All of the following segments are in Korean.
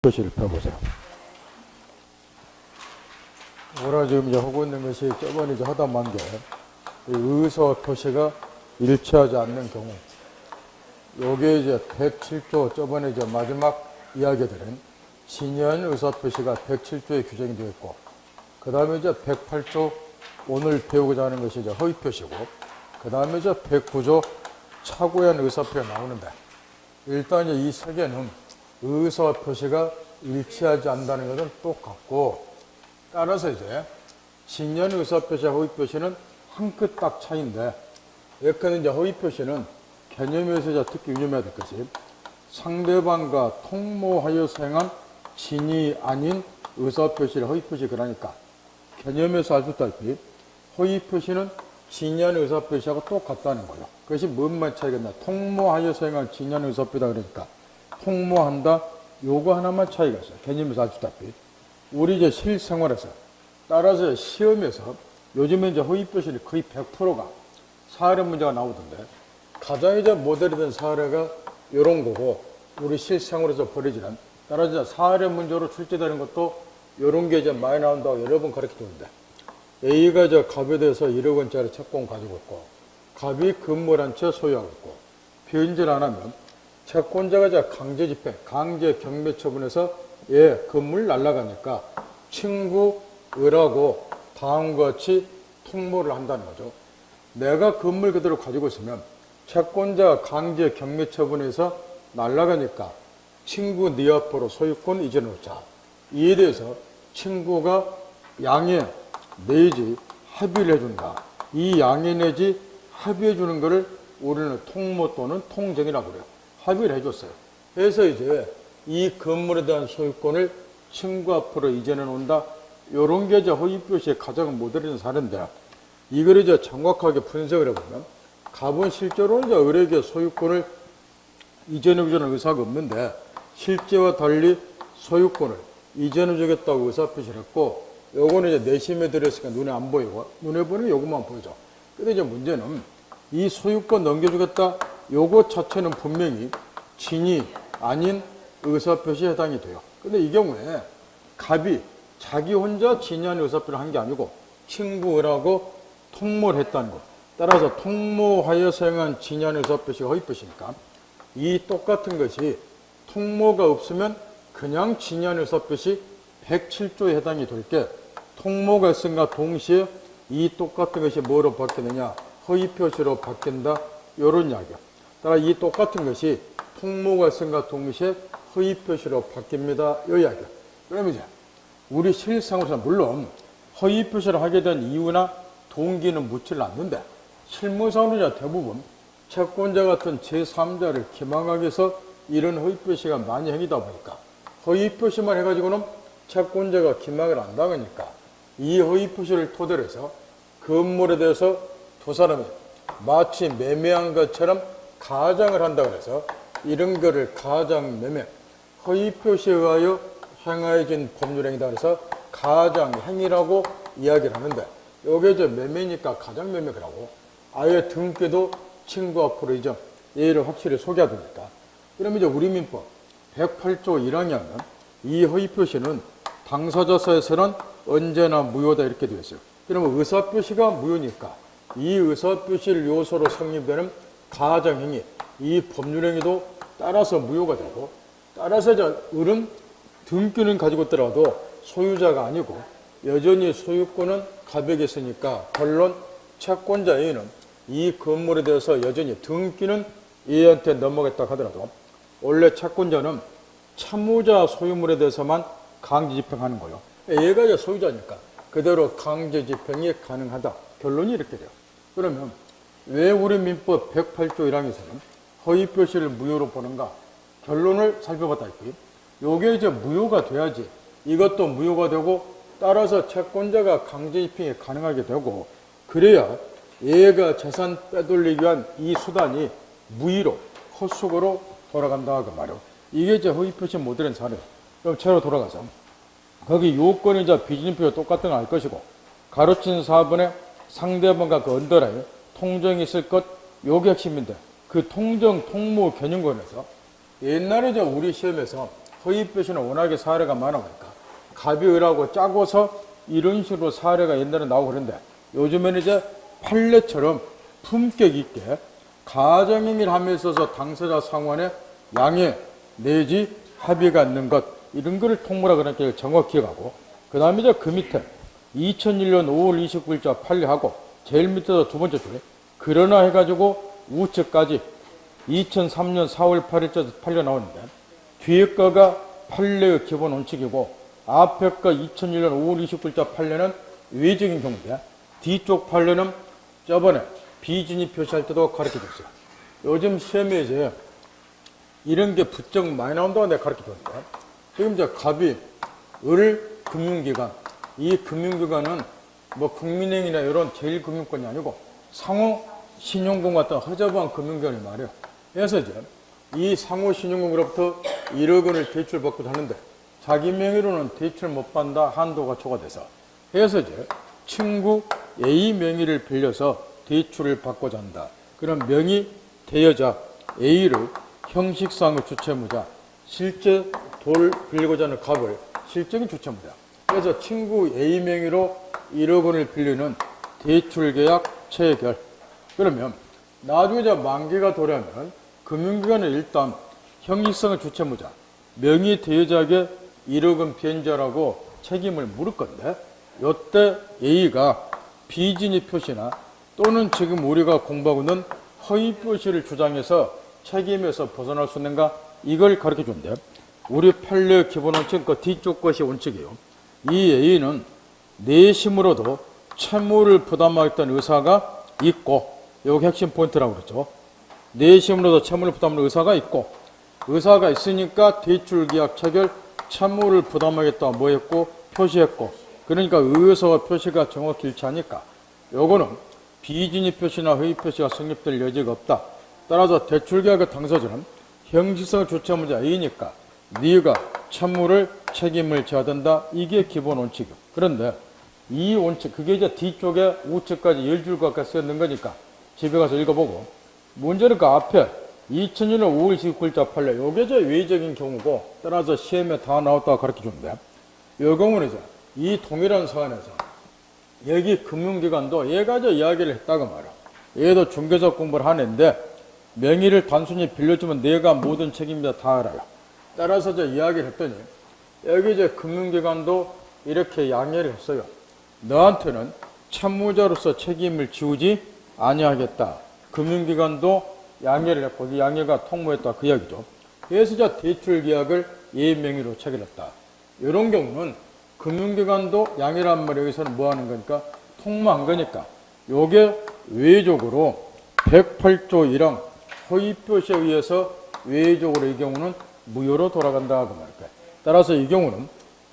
표시를 펴보세요. 오늘 지금 이제 하고 있는 것이 저번에 이제 하다 만 게 의서 표시가 일치하지 않는 경우, 요게 이제 107조 저번에 이제 마지막 이야기들은 신현 의서 표시가 107조에 규정이 되어 있고, 그 다음에 이제 108조 오늘 배우고자 하는 것이 이제 허위 표시고, 그 다음에 이제 109조 착오한 의서 표시가 나오는데, 일단 이제 이 세 개는 의서 표시가 일치하지 않는다는 것은 똑같고, 따라서 이제 신현 의서 표시와 허위 표시는 한 끗 딱 차이인데, 여기는 이제 허위 표시는 개념에서 이제 특히 유념해야 될 것이 상대방과 통모하여서 행한 진이 아닌 의서 표시를 허위 표시 그러니까 개념에서 알 수 있다시피 허위 표시는 진한 의서 표시하고 똑같다는 거예요. 그것이 뭔만 차이겠나? 통모하여서 행한 진한 의서 표시다 그러니까 통모한다, 요거 하나만 차이가 있어요. 개념에서 알 수 있다시피 우리 이제 실생활에서, 따라서 시험에서 요즘에 이제 허위 표시는 거의 100%가 사례 문제가 나오던데, 가장 이제 모델이 된 사례가 이런 거고, 우리 실생활에서 벌어지는, 따라서 사례 문제로 출제되는 것도 이런 게 이제 많이 나온다고 여러 번 가르쳐 주는데, A가 이제 갑에 대해서 1억 원짜리 채권 가지고 있고, 갑이 건물 한 채 소유하고 있고, 변제를 안 하면 채권자가 이제 강제 집행, 강제 경매 처분해서 건물 날라가니까 친구, 을하고 다음과 같이 통모를 한다는 거죠. 내가 건물 그대로 가지고 있으면 채권자 강제 경매 처분해서 날라가니까 친구 네 앞으로 소유권 이전해 놓자. 이에 대해서 친구가 양해 내지 합의를 해준다. 이 양해 내지 합의해 주는 것을 우리는 통모 또는 통정이라고 그래요. 합의를 해줬어요. 그래서 이제 이 건물에 대한 소유권을 친구 앞으로 이전해 놓는다. 요런 게 이제 허위 표시의 가장 모델인 사례인데, 이걸 이제 정확하게 분석을 해보면 갑은 실제로는 이제 을에게 소유권을 이전해 주는 의사가 없는데, 실제와 달리 소유권을 이전해 주겠다고 의사 표시를 했고, 요거는 이제 내심에 들어있으니까 눈에 안 보이고, 눈에 보이는 요것만 보이죠. 근데 이제 문제는 이 소유권 넘겨주겠다, 요거 자체는 분명히 진이 아닌 의사표시에 해당이 돼요. 근데 이 경우에 갑이 자기 혼자 진한 의사표를 한 게 아니고 친구라고 통모를 했다는 것. 따라서 통모하여서 행한 진한 의사표시가 허위표시니까 이 똑같은 것이 통모가 없으면 그냥 진한 의사표시 107조에 해당이 될 게, 통모가 있음과 동시에 이 똑같은 것이 뭐로 바뀌느냐? 허위표시로 바뀐다. 요런 이야기야. 따라 이 똑같은 것이 통모가 있음과 동시에 허위표시로 바뀝니다. 요 이야기야. 그러면 이제 우리 실상으로서 물론 허위표시를 하게 된 이유나 동기는 묻지를 않는데, 실무상으로 대부분 채권자 같은 제3자를 기망하기 위해서 이런 허위표시가 많이 행위다 보니까 허위표시만 해가지고는 채권자가 기망을 안 당하니까 이 허위표시를 토대로 해서 건물에 대해서 두 사람이 마치 매매한 것처럼 가장을 한다 그래서 이런 거를 가장매매, 허위표시에 의하여 행하여진 법률행위다 그래서 가장행위라고 이야기를 하는데, 요게 이제 매매니까 가장매매라고 아예 등기도 친구 앞으로 이제 예를 확실히 소개하니까. 그러면 이제 우리 민법 108조 1항에 하면 이 허위표시는 당사자사에서는 언제나 무효다 이렇게 되어 있어요. 그러면 의사표시가 무효니까 이 의사표시를 요소로 성립되는 가장행위, 이 법률행위도 따라서 무효가 되고, 따라서 이제 을은 등기는 가지고 있더라도 소유자가 아니고 여전히 소유권은 갑에게 있으니까 결론 채권자 A는 이 건물에 대해서 여전히 등기는 A한테 넘어갔다 하더라도 원래 채권자는 채무자 소유물에 대해서만 강제 집행하는 거예요. 얘가 이제 소유자니까 그대로 강제 집행이 가능하다. 결론이 이렇게 돼요. 그러면 왜 우리 민법 108조 1항에서는 허위표시를 무효로 보는가? 결론을 살펴봤다시피 요게 이제 무효가 돼야지 이것도 무효가 되고, 따라서 채권자가 강제 집행이 가능하게 되고, 그래야 얘가 재산 빼돌리기 위한 이 수단이 무의로 헛수고로 돌아간다 그 말이에요. 이게 이제 허위표시 모델인 사례예요. 그럼 채로 돌아가서 거기 요건이자 비진표가 똑같은 거 알 것이고, 가로친 4번에 상대방과 그 언더라인 통정이 있을 것, 요게 핵심인데, 그 통정, 통모 개념권에서 옛날에 우리 시험에서 허위표시는 워낙에 사례가 많아 보니까 갑이 을하고 짜고서 이런 식으로 사례가 옛날에 나오고 그런데 요즘에는 이제 판례처럼 품격 있게 가정행위를 함에 있어서 당사자 상환에 양해 내지 합의가 있는 것 이런 거를 통보라 그러니까 정확히 가고 그 다음에 이제 그 밑에 2001년 5월 29일자 판례하고 제일 밑에서 두 번째 줄에 그러나 해가지고 우측까지 2003년 4월 8일자 판례 나오는데 뒤에 거가 판례의 기본 원칙이고 앞에 거 2001년 5월 29일자 판례는 외적인 경우인데 뒤쪽 판례는 저번에 비진입 표시할 때도 가르쳐줬어요. 요즘 시험에 이제 이런 게 부쩍 많이 나온다고 내가 가르쳐줬는데 지금 이제 갑이 을 금융기관 이 금융기관은 뭐 국민행위나 이런 제1금융권이 아니고 상호 신용금 같은 허접한 금융기관이 말이에요. 그래서 이제 이 상호 신용금으로부터 1억 원을 대출받고자 하는데 자기 명의로는 대출 못 받는다 한도가 초과돼서 그래서 이제 친구 A 명의를 빌려서 대출을 받고자 한다. 그럼 명의 대여자 A를 형식상의 주체무자 실제 돈을 빌리고자 하는 갑을 실적인 주체무자 그래서 친구 A 명의로 1억 원을 빌리는 대출계약 체결 그러면 나중에 이제 만기가 도래하면 금융기관은 일단 형식상의 주체무자 명의 대여자에게 1억 원 변제하라고 책임을 물을 건데 이때 A가 비진입 표시나 또는 지금 우리가 공부하고 있는 허위 표시를 주장해서 책임에서 벗어날 수 있는가 이걸 가르쳐 준대. 우리 판례 기본 원칙 그 뒤쪽 것이 원칙이에요. 이 A는 내심으로도 채무를 부담하겠다는 의사가 있고 여기 핵심 포인트라고 그랬죠. 내심으로도 채무를 부담하는 의사가 있고 의사가 있으니까 대출계약 체결 채무를 부담하겠다 뭐 했고 표시했고 그러니까 의사와 표시가 정확히 일치하니까 요거는 비진입 표시나 허위 표시가 성립될 여지가 없다. 따라서 대출계약의 당사자는 형식성 주체무자 A니까 네가 채무를 책임을 져야 된다. 이게 기본 원칙이요. 그런데 이 원칙 그게 이제 뒤쪽에 우측까지 10줄 가까이 쓰였는 거니까 집에 가서 읽어보고 문제는 그 앞에 2000년 5월 29일자 판례 요게 이제 외적인 경우고 따라서 시험에 다 나왔다고 가르쳐 주는데 이 경우는 이제 이 동일한 사안에서 여기 금융기관도 얘가 이제 이야기를 했다고 말이야. 얘도 중개사 공부를 하는데 명의를 단순히 빌려주면 내가 모든 책임자 다 알아요. 따라서 이제 이야기를 했더니 여기 이제 금융기관도 이렇게 양해를 했어요. 너한테는 채무자로서 책임을 지우지 아니하겠다. 금융기관도 양해를 했고 이 양해가 통보했다 그 이야기죠. 그래서 이제 대출계약을 얘 명의로 체결했다. 이런 경우는 금융기관도 양해란 말이 여기서는 뭐 하는 거니까 통보한 거니까 요게 외적으로 108조 1항 허위표시에 의해서 외적으로 이 경우는 무효로 돌아간다 그 말일까. 따라서 이 경우는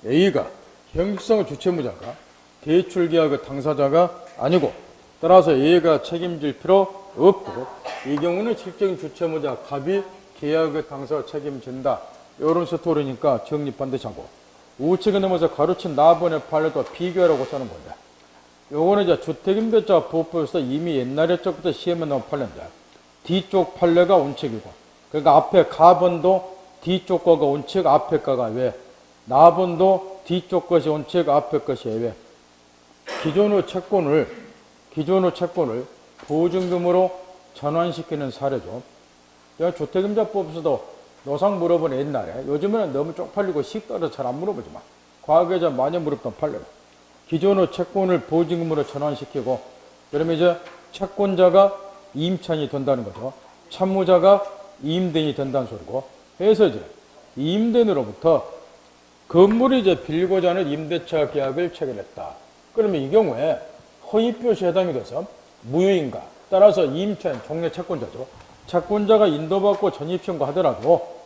A가 형식성의 주체무자가 대출계약의 당사자가 아니고 따라서 A가 책임질 필요 없고 이 경우는 실적인 주체무자 갑이 계약의 당사자 책임진다. 이런 스토리니까 정립 반드시 하고 우측에 넘어서 가로친 나번의 판례도 비교하라고 써는 건데 요거는 이제 주택임대차 보호법에서 이미 옛날에 적부터 시험에 나온 판례인데 뒤쪽 판례가 원칙이고 그러니까 앞에 가번도 뒤쪽 거가 원칙 앞에 거가 왜 나번도 뒤쪽 것이 원칙 앞에 것이 왜 기존의 채권을 보증금으로 전환시키는 사례죠. 주택임대법에서도 노상 물어보는 옛날에 요즘에는 너무 쪽팔리고 식따라서 잘 안 물어보지만 과거에 좀 많이 물었던 판례. 기존의 채권을 보증금으로 전환시키고 그러면 이제 채권자가 임차인이 된다는 거죠. 채무자가 임대인이 된다는 소리고 그래서 이제 임대인으로부터 건물이 이제 빌리고자 하는 임대차 계약을 체결했다. 그러면 이 경우에 허위 표시에 해당이 돼서 무효인가? 따라서 임차인 종래 채권자죠. 채권자가 인도받고 전입신고하더라도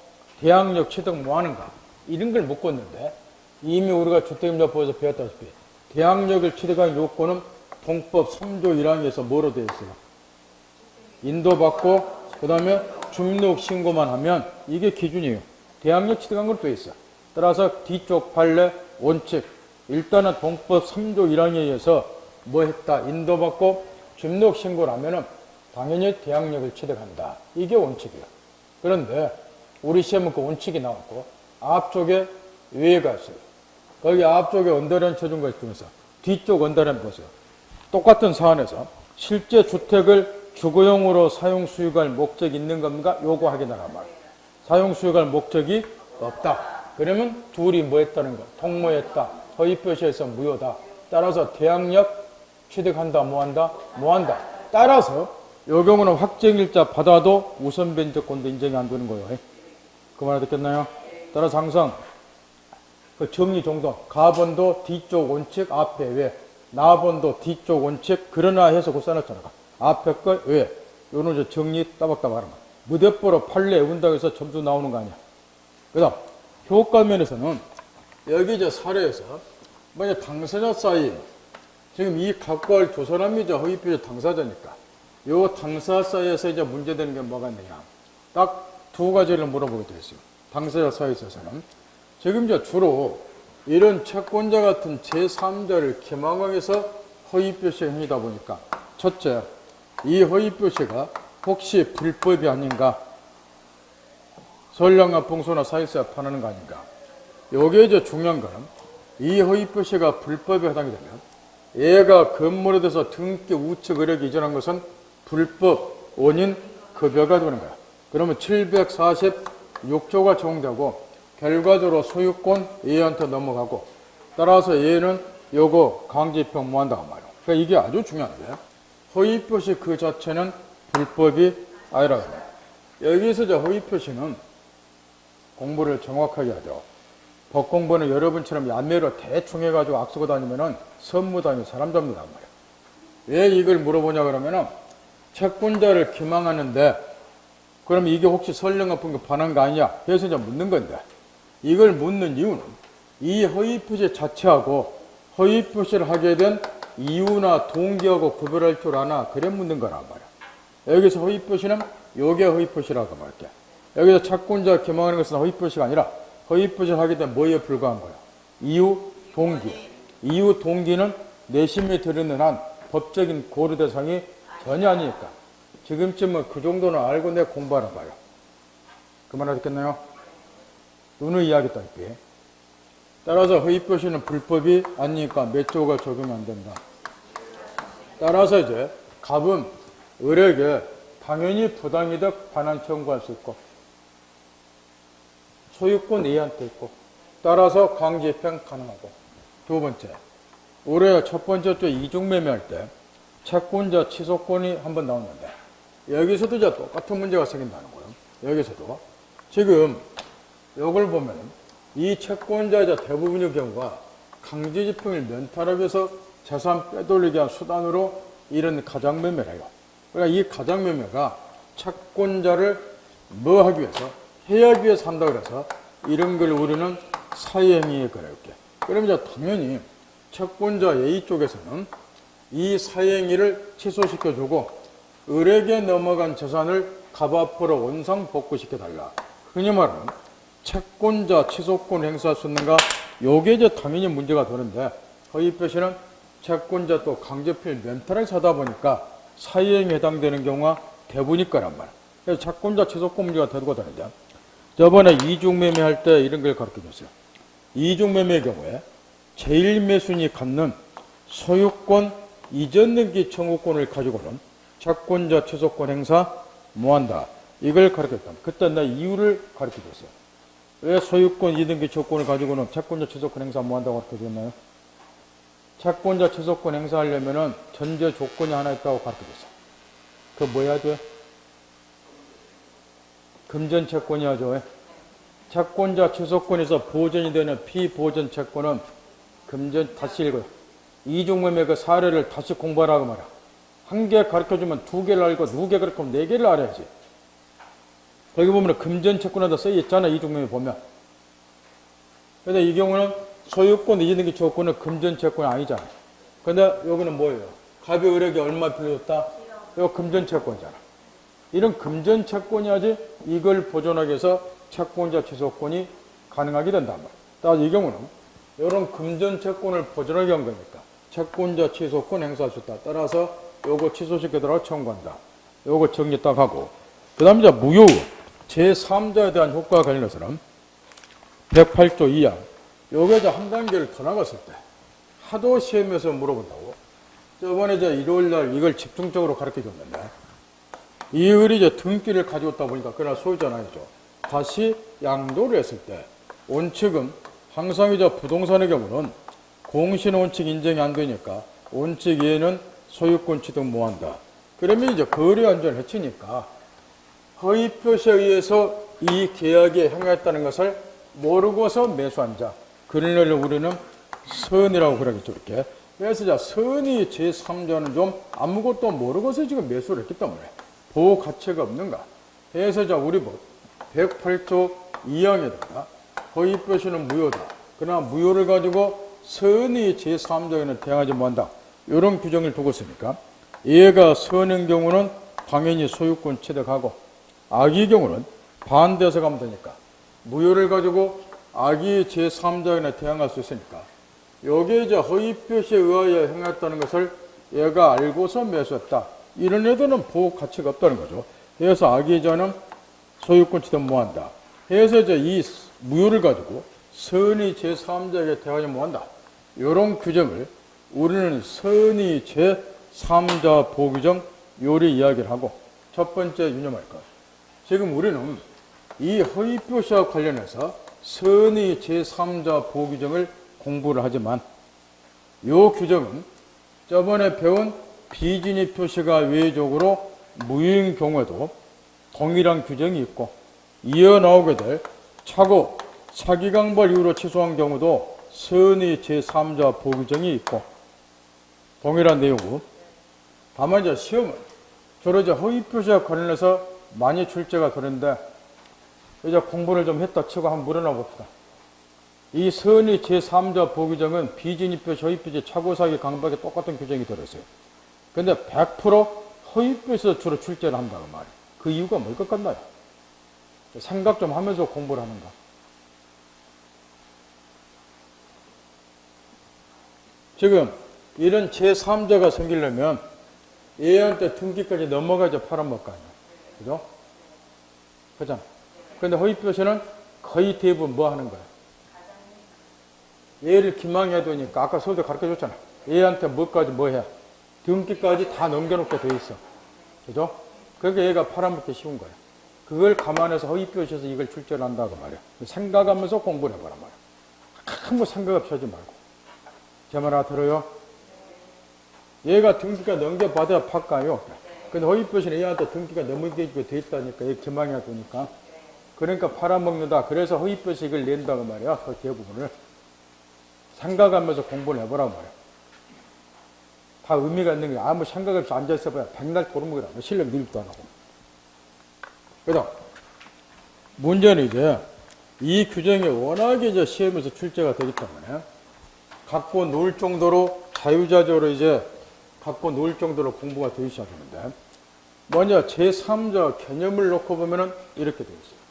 대항력 취득 뭐 하는가? 이런 걸 묻고 있는데 이미 우리가 주택임대법에서 배웠다시피 대항력을 취득한 요건은 동법 3조 1항에서 뭐로 되어 있어요? 인도받고 그 다음에 주민등록 신고만 하면 이게 기준이에요. 대항력 취득한 걸로 되어 있어요. 따라서 뒤쪽 판례 원칙 일단은 동법 3조 1항에 의해서 뭐 했다? 인도받고 주민등록 신고를 하면은 당연히 대항력을 취득한다. 이게 원칙이에요. 그런데 우리 시험은 그 원칙이 나왔고 앞쪽에 외가 있어요. 거기 앞쪽에 언더랜 쳐준 것 중에서 뒤쪽 언더랜 보세요. 똑같은 사안에서 실제 주택을 주거용으로 사용 수익할 목적이 있는 겁니까? 요거 확인하란 말이에요. 사용 수익할 목적이 없다. 그러면 둘이 뭐 했다는 거? 통모했다. 허위표시에서 무효다. 따라서 대항력 취득한다. 뭐한다? 뭐한다. 따라서 요 경우는 확정일자 받아도 우선 변제권도 인정이 안 되는 거예요. 그 말 듣겠나요? 따라서 항상 그 정리 정돈, 가번도 뒤쪽 원칙 앞에 왜, 나번도 뒤쪽 원칙 그러나 해서 그 써놨잖아. 앞에 거 왜, 요는 이제 정리 따박따박 하는 거야. 무대뽀로 판례 운다고 해서 점수 나오는 거 아니야. 그 다음 효과 면에서는 여기 이제 사례에서 만약 당사자 사이 지금 이 갖고 할 두 사람이 허위표시 당사자니까 요 당사자 사이에서 이제 문제되는 게 뭐가 있느냐. 딱 두 가지를 물어보게 되어 있어요. 당사자 사이에 있어서는 지금 이제 주로 이런 채권자 같은 제3자를 기망하면서 허위표시 행위다 보니까 첫째, 이 허위표시가 혹시 불법이 아닌가? 선량한 봉소나 사익세와 판하는 거 아닌가? 여기에 이제 중요한 거는 이 허위표시가 불법에 해당이 되면 얘가 건물에 대해서 등기 우측 의뢰기 이전한 것은 불법 원인 급여가 되는 거야. 그러면 746조가 적용되고 결과적으로 소유권 얘한테 넘어가고 따라서 얘는 요거 강제입형 무한다고 말이야. 그러니까 이게 아주 중요한데 허위표시 그 자체는 불법이 아니라고 해요. 여기서 저 허위표시는 공부를 정확하게 하죠. 법 공부는 여러분처럼 얀매로 대충 해가지고 악쓰고 다니면은 선무당이 사람 잡는단 말이야. 왜 이걸 물어보냐 그러면은 채권자를 기망하는데 그럼 이게 혹시 선량합병 반한 거 아니냐? 그래서 이제 묻는 건데 이걸 묻는 이유는 이 허위표시 자체하고 허위표시를 하게 된 이유나 동기하고 구별할 줄 아나? 그래 묻는 거란 말이야. 여기서 허위표시는 요게 허위표시라고 말할게. 여기서 채권자 기망하는 것은 허위표시가 아니라 허위표시를 하게 된 뭐에 불과한 거야? 이유, 동기. 이유, 동기는 내심에 들이는 한 법적인 고려 대상이 전혀 아니니까 지금쯤은 그 정도는 알고 내 공부하라 봐요. 그만하셨겠나요? 눈을 이해하겠다 이렇게. 따라서 허위표시는 불법이 아니니까 몇 조가 적용이 안 된다. 따라서 이제 갑은 을에게 당연히 부당이득 반환 청구할 수 있고 소유권 A한테 있고 따라서 강제입행 가능하고. 두 번째, 올해 첫 번째 주 이중매매할 때 채권자 취소권이 한번 나오는데 여기서도 이제 똑같은 문제가 생긴다는 거예요. 여기서도 지금 이걸 보면 이 채권자의 대부분의 경우가 강제집행을 면탈하기 위해서 재산 빼돌리기 위한 수단으로 이런 가장매매를 해요. 그러니까 이 가장매매가 채권자를 뭐 하기 위해서 해하기 위해서 한다 그래서 이런 걸 우리는 사회행위에 그럴게. 그럼 이제 당연히 채권자 A 쪽에서는 이 사회행위를 취소시켜주고 을에게 넘어간 재산을 갑 앞으로 원상 복구시켜달라. 흔히 말하는 채권자 취소권 행사할 수 있는가? 요게 이제 당연히 문제가 되는데 허위표시는 채권자 또 강제필 면탈을 사다 보니까 사회행위에 해당되는 경우가 대부분일 거란 말이야. 그래서 채권자 취소권 문제가 되고 다니죠. 저번에 이중매매 할 때 이런 걸 가르쳐 줬어요. 이중매매의 경우에 제1매수인이 갖는 소유권 이전 등기 청구권을 가지고는 채권자 취소권 행사 뭐한다. 이걸 가르쳤다. 그때 나 이유를 가르쳐 줬어요. 왜 소유권 이등기 청구권을 가지고는 채권자 취소권 행사 뭐한다고 가르쳐 줬나요? 채권자 취소권 행사하려면은 전제 조건이 하나 있다고 가르쳐 줬어요. 그 뭐야 돼? 금전 채권이야죠. 채권자 취소권에서 보전이 되는 피보전 채권은 금전 다시 읽어요. 이중매매 그 사례를 다시 공부하라고 말이야. 한 개 가르쳐주면 두 개를 알고 두 개 가르쳐주면 네 개를 알아야지. 거기 보면 금전 채권에다 써 있잖아. 이중매매 보면. 근데 이 경우는 소유권 이전등기 조건은 금전 채권이 아니잖아. 근데 여기는 뭐예요? 갑이 을에게 얼마 빌려줬다? 이거 금전 채권이잖아. 이런 금전 채권이야지 이걸 보존하기 위해서 채권자 취소권이 가능하게 된단 말이야. 따라서 이 경우는 이런 금전 채권을 보존하기 위한 거니까 채권자 취소권 행사할 수 있다. 따라서 요거 취소시켜달라고 청구한다. 요거 정리 딱 하고. 그 다음에 이제 무효 제3자에 대한 효과와 관련해서는 108조 2항. 요게 한 단계를 더 나갔을 때 하도 시험에서 물어본다고 저번에 일요일 날 이걸 집중적으로 가르쳐 줬는데 이 을이 등기를 가져왔다 보니까 그러나 소유자는 아니죠. 다시 양도를 했을 때 원칙은 항상 부동산의 경우는 공신 원칙 인정이 안 되니까 원칙 이해는 소유권 취득 못한다. 그러면 거래 안전을 해치니까 허위 표시에 의해서 이 계약에 행하였다는 것을 모르고서 매수한 자. 그를 우리는 선이라고 그러겠죠, 이렇게. 그래서 선이 제3자는 좀 아무것도 모르고서 지금 매수를 했기 때문에 보호 가치가 없는가. 그래서 우리 법 108조 2항에다가 허위 표시는 무효다. 그러나 무효를 가지고 선이 제3자에는 대항하지 못한다. 이런 규정을 두고 있으니까 얘가 선인 경우는 당연히 소유권 취득하고 악의 경우는 반대해서 가면 되니까 무효를 가지고 악의 제3자에는 대항할 수 있으니까 여기에 허위 표시에 의하여 행했다는 것을 얘가 알고서 매수했다. 이런 애들은 보호 가치가 없다는 거죠. 그래서 악의 자는 소유권 취득 못한다. 그래서 이 무효를 가지고 선의 제3자에게 대항하지 못한다. 이런 규정을 우리는 선의 제3자 보호규정 요리 이야기를 하고 첫 번째 유념할 것. 지금 우리는 이 허위 표시와 관련해서 선의 제3자 보호규정을 공부를 하지만 이 규정은 저번에 배운 비진입 표시가 외적으로 무효인 경우에도 동일한 규정이 있고 이어 나오게 될 차고 사기강발 이후로 취소한 경우도 선의 제3자 보호규정이 있고 동일한 내용이고 다만 시험은 주로 허위 표시와 관련해서 많이 출제가 되는데 이제 공부를 좀 했다 치고 한번 물어나 봅시다. 이 선의 제3자 보호규정은 비진입 표시, 허위 표시, 차고사기, 강박에 똑같은 규정이 들어있어요. 근데 100% 허위 표시에서 주로 출제를 한다고 말이에요. 그 이유가 뭘 것 같나요? 생각 좀 하면서 공부를 하는가. 지금 이런 제3자가 생기려면 얘한테 등기까지 넘어가야 팔아먹을 거 아니야. 그죠? 그잖아. 근데 허위 표시는 거의 대부분 뭐 하는 거야? 얘를 기망해야 되니까 아까 서울대 가르쳐 줬잖아. 얘한테 뭐까지 뭐 해? 등기까지 다 넘겨놓게 돼 있어. 그죠? 그러니까 얘가 팔아먹기 쉬운 거야. 그걸 감안해서 허위 표시에서 이걸 출제를 한다고 말이야. 생각하면서 공부를 해봐라 말이야. 아무 생각 없이 하지 말고. 제 말 알아들어요? 얘가 등기가 넘겨받아야 팔까요? 근데 허위 표시는 얘한테 등기가 넘겨지게 돼 있다니까. 얘 기망해야 되니까. 그러니까 팔아먹는다. 그래서 허위 표시 이걸 낸다고 말이야. 그 대부분을. 생각하면서 공부를 해보라 말이야. 다 의미가 있는 게 아무 생각 없이 앉아있어봐야 백날 도루묵이라. 실력 밀도 안 하고. 그죠? 문제는 이 규정이 워낙에 시험에서 출제가 되기 때문에 갖고 놀 정도로 자유자적으로 갖고 놀 정도로 공부가 되기 시작하는데 먼저 제3자 개념을 놓고 보면은 이렇게 되어 있어요.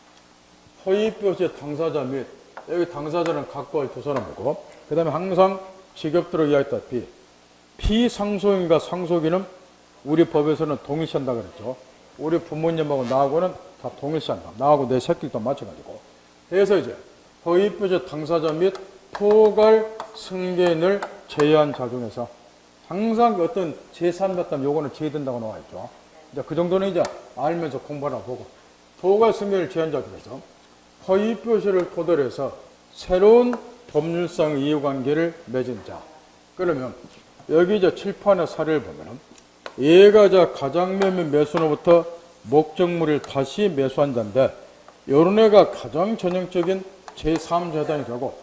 허위 표시 당사자 및 여기 당사자는 갖고 두 사람이고 그 다음에 항상 직업들로 이야기했다시피 피상속인과 상속인은 우리 법에서는 동일시한다 그랬죠. 우리 부모님하고 나하고는 다 동일시한다. 나하고 내 새끼도 마찬가지고. 그래서 허위 표시 당사자 및 포괄 승계인을 제외한 자 중에서 항상 어떤 제3자 때문에 요거는 제외된다고 나와 있죠. 그 정도는 알면서 공부하나 보고 포괄 승계인을 제외한 자 중에서 허위 표시를 토대로 해서 새로운 법률상 이해관계를 맺은 자. 그러면 여기 칠판의 사례를 보면은 얘가 가장매매 매수로부터 목적물을 다시 매수한 자인데 요런 애가 가장 전형적인 제3자 해당이 되고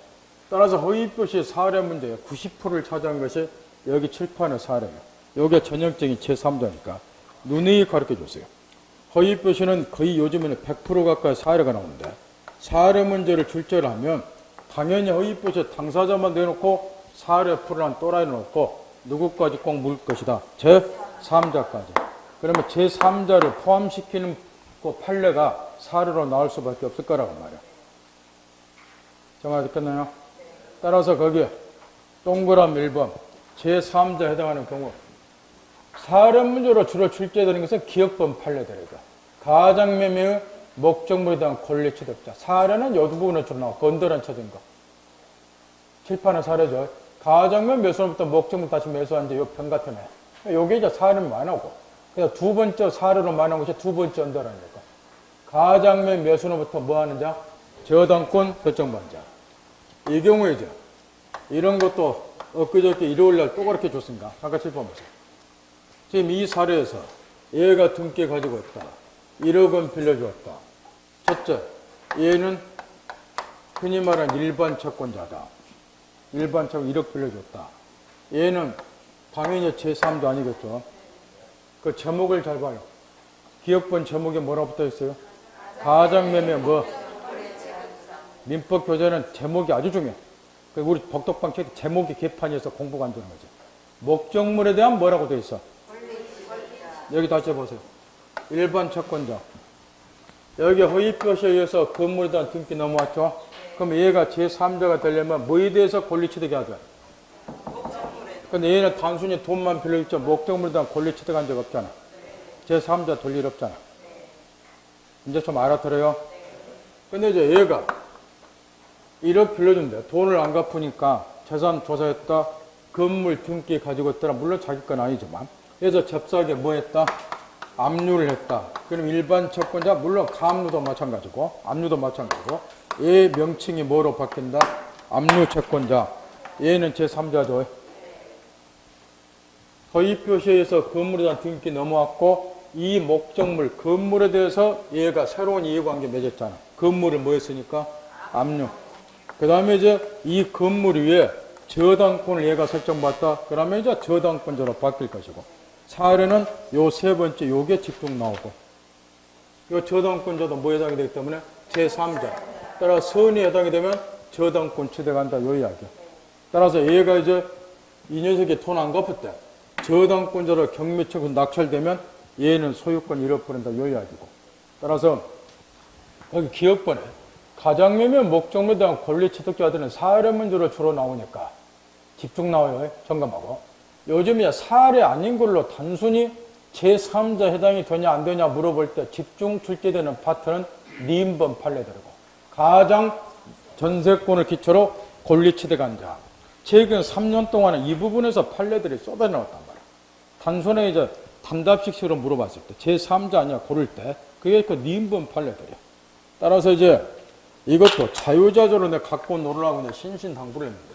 따라서 허위 표시 사례 문제에 90%를 차지한 것이 여기 칠판의 사례예요. 요게 전형적인 제3자니까 누누이 가르쳐 줬어요. 허위 표시는 거의 요즘에는 100% 가까이 사례가 나오는데 사례 문제를 출제를 하면 당연히 허위 표시 당사자만 내놓고 사례 풀을 한 또라이를 놓고 누구까지 꼭 물 것이다. 제3자까지. 그러면 제3자를 포함시키는 그 판례가 사례로 나올 수밖에 없을 거라고 말이야. 정말 듣겠나요? 따라서 거기에 동그란 1번 제3자에 해당하는 경우 사례 문제로 주로 출제되는 것은 기업법 판례들이다. 가장매매의 목적물에 대한 권리취득자. 사례는 이 부분에 주로 나와. 건드란 쳐진 거. 칠판은 사례죠. 가정면 매수로부터 목적물 다시 매수한 이제 요편 같은 애. 요게 이제 사례는 많이 나오고. 그래서 두 번째 사례로 많이 나온 것이 두 번째 언더라는 거. 가장면 매수로부터 뭐 하는 자? 저당권 설정받은 자. 이 경우에 이제 이런 것도 엊그저께 일요일날 또 그렇게 줬습니다. 잠깐 칠판 보세요. 지금 이 사례에서 얘가 등기 가지고 있다. 1억 원 빌려주었다. 첫째, 얘는 흔히 말하는 일반 채권자다. 일반 채권 1억 빌려줬다. 얘는 당연히 제3도 아니겠죠. 그 제목을 잘 봐요. 기억본 제목에 뭐라고 붙어 있어요? 가장매매 뭐? 민법 교재는 제목이 아주 중요해. 우리 복덕방 책 제목이 개판이어서 공부가 안 되는 거죠. 목적물에 대한 뭐라고 되어 있어? 여기 다시 보세요. 일반 채권자. 여기 허위표시에 의해서 건물에 대한 등기 넘어왔죠? 그럼 얘가 제3자가 되려면 뭐에 대해서 권리취득해야 돼? 근데 얘는 단순히 돈만 빌려줬죠. 목적물에 대한 권리취득한 적 없잖아. 제3자 될 일 없잖아. 이제 좀 알아들어요? 근데 이제 얘가 1억 빌려준대. 돈을 안 갚으니까 재산 조사했다. 건물 등기 가지고 있더라. 물론 자기 건 아니지만. 그래서 잽싸게 뭐 했다? 압류를 했다. 그럼 일반 채권자, 물론 가압류도 마찬가지고, 압류도 마찬가지고, 얘 명칭이 뭐로 바뀐다? 압류 채권자. 얘는 제3자죠. 허위표시에 의해서 건물에 대한 등기 넘어왔고, 이 목적물, 건물에 대해서 얘가 새로운 이해관계 맺었잖아. 건물을 뭐 했으니까? 압류. 그 다음에 이제 이 건물 위에 저당권을 얘가 설정받다. 그러면 이제 저당권자로 바뀔 것이고. 사례는 요 세 번째, 요게 집중 나오고. 요 저당권자도 뭐 해당이 되기 때문에 제3자. 따라 선이 해당이 되면 저당권 취득한다. 요 이야기야. 따라서 얘가 이제 이 녀석이 돈 안 갚을 때 저당권자로 경매처에서 낙찰되면 얘는 소유권 잃어버린다. 요 이야기고. 따라서 여기 기억번에 가장매매 목적물에 대한 권리 취득자들은 사례 문제로 주로 나오니까 집중 나와요. 점검하고. 요즘에 사례 아닌 걸로 단순히 제3자 해당이 되냐 안 되냐 물어볼 때 집중 출제되는 파트는 니인범 판례들이고 가장 전세권을 기초로 권리 취득한 자. 최근 3년 동안은 이 부분에서 판례들이 쏟아나왔단 말이야. 단순히 이제 단답식식으로 물어봤을 때 제3자 아니야 고를 때 그게 그 니인범 판례들이야. 따라서 이제 이것도 자유자재로 내가 갖고 놀으라고 내가 신신당부를 했는데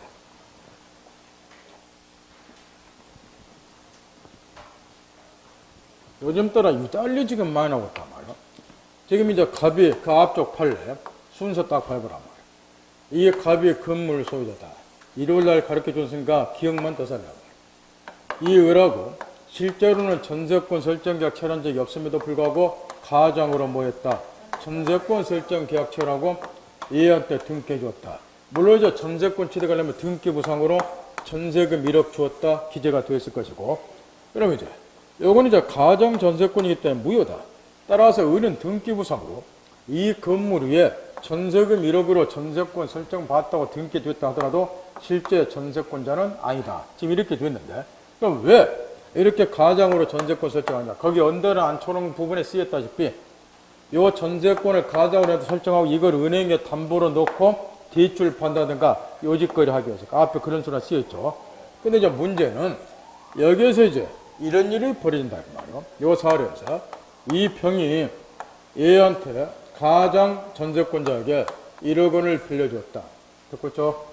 요즘 따라 유달리 지금 많이 나오고 있단 말이야. 지금 이제 갑이 그 앞쪽 판례 순서 딱 밟으란 말이야. 이게 갑이 건물 소유자다. 일요일날 가르쳐 줬으니까 기억만 더 살려. 이 을하고 실제로는 전세권 설정 계약 체결한 적이 없음에도 불구하고 가장으로 뭐 했다? 전세권 설정 계약 체결하고 얘한테 등기해 줬다. 물론 이제 전세권 취득하려면 등기부상으로 전세금 1억 주었다. 기재가 되어 있을 것이고. 그럼 이제 요건 이제 가장 전세권이기 때문에 무효다. 따라서 을은 등기부상으로 이 건물 위에 전세금 1억으로 전세권 설정 받았다고 등기됐다 하더라도 실제 전세권자는 아니다. 지금 이렇게 됐는데 그럼 왜 이렇게 가장으로 전세권 설정하냐? 거기 언더나 안초롱 부분에 쓰였다시피 요 전세권을 가장으로 해서 설정하고 이걸 은행에 담보로 넣고 대출 판다든가 요직거리 하기 위해서 앞에 그런 수가 쓰였죠. 근데 이제 문제는 여기에서 이제 이런 일이 벌어진다 이 말이에요. 요 사례에서 이 평이 얘한테 가장 전세권자에게 1억 원을 빌려줬다. 듣겠죠?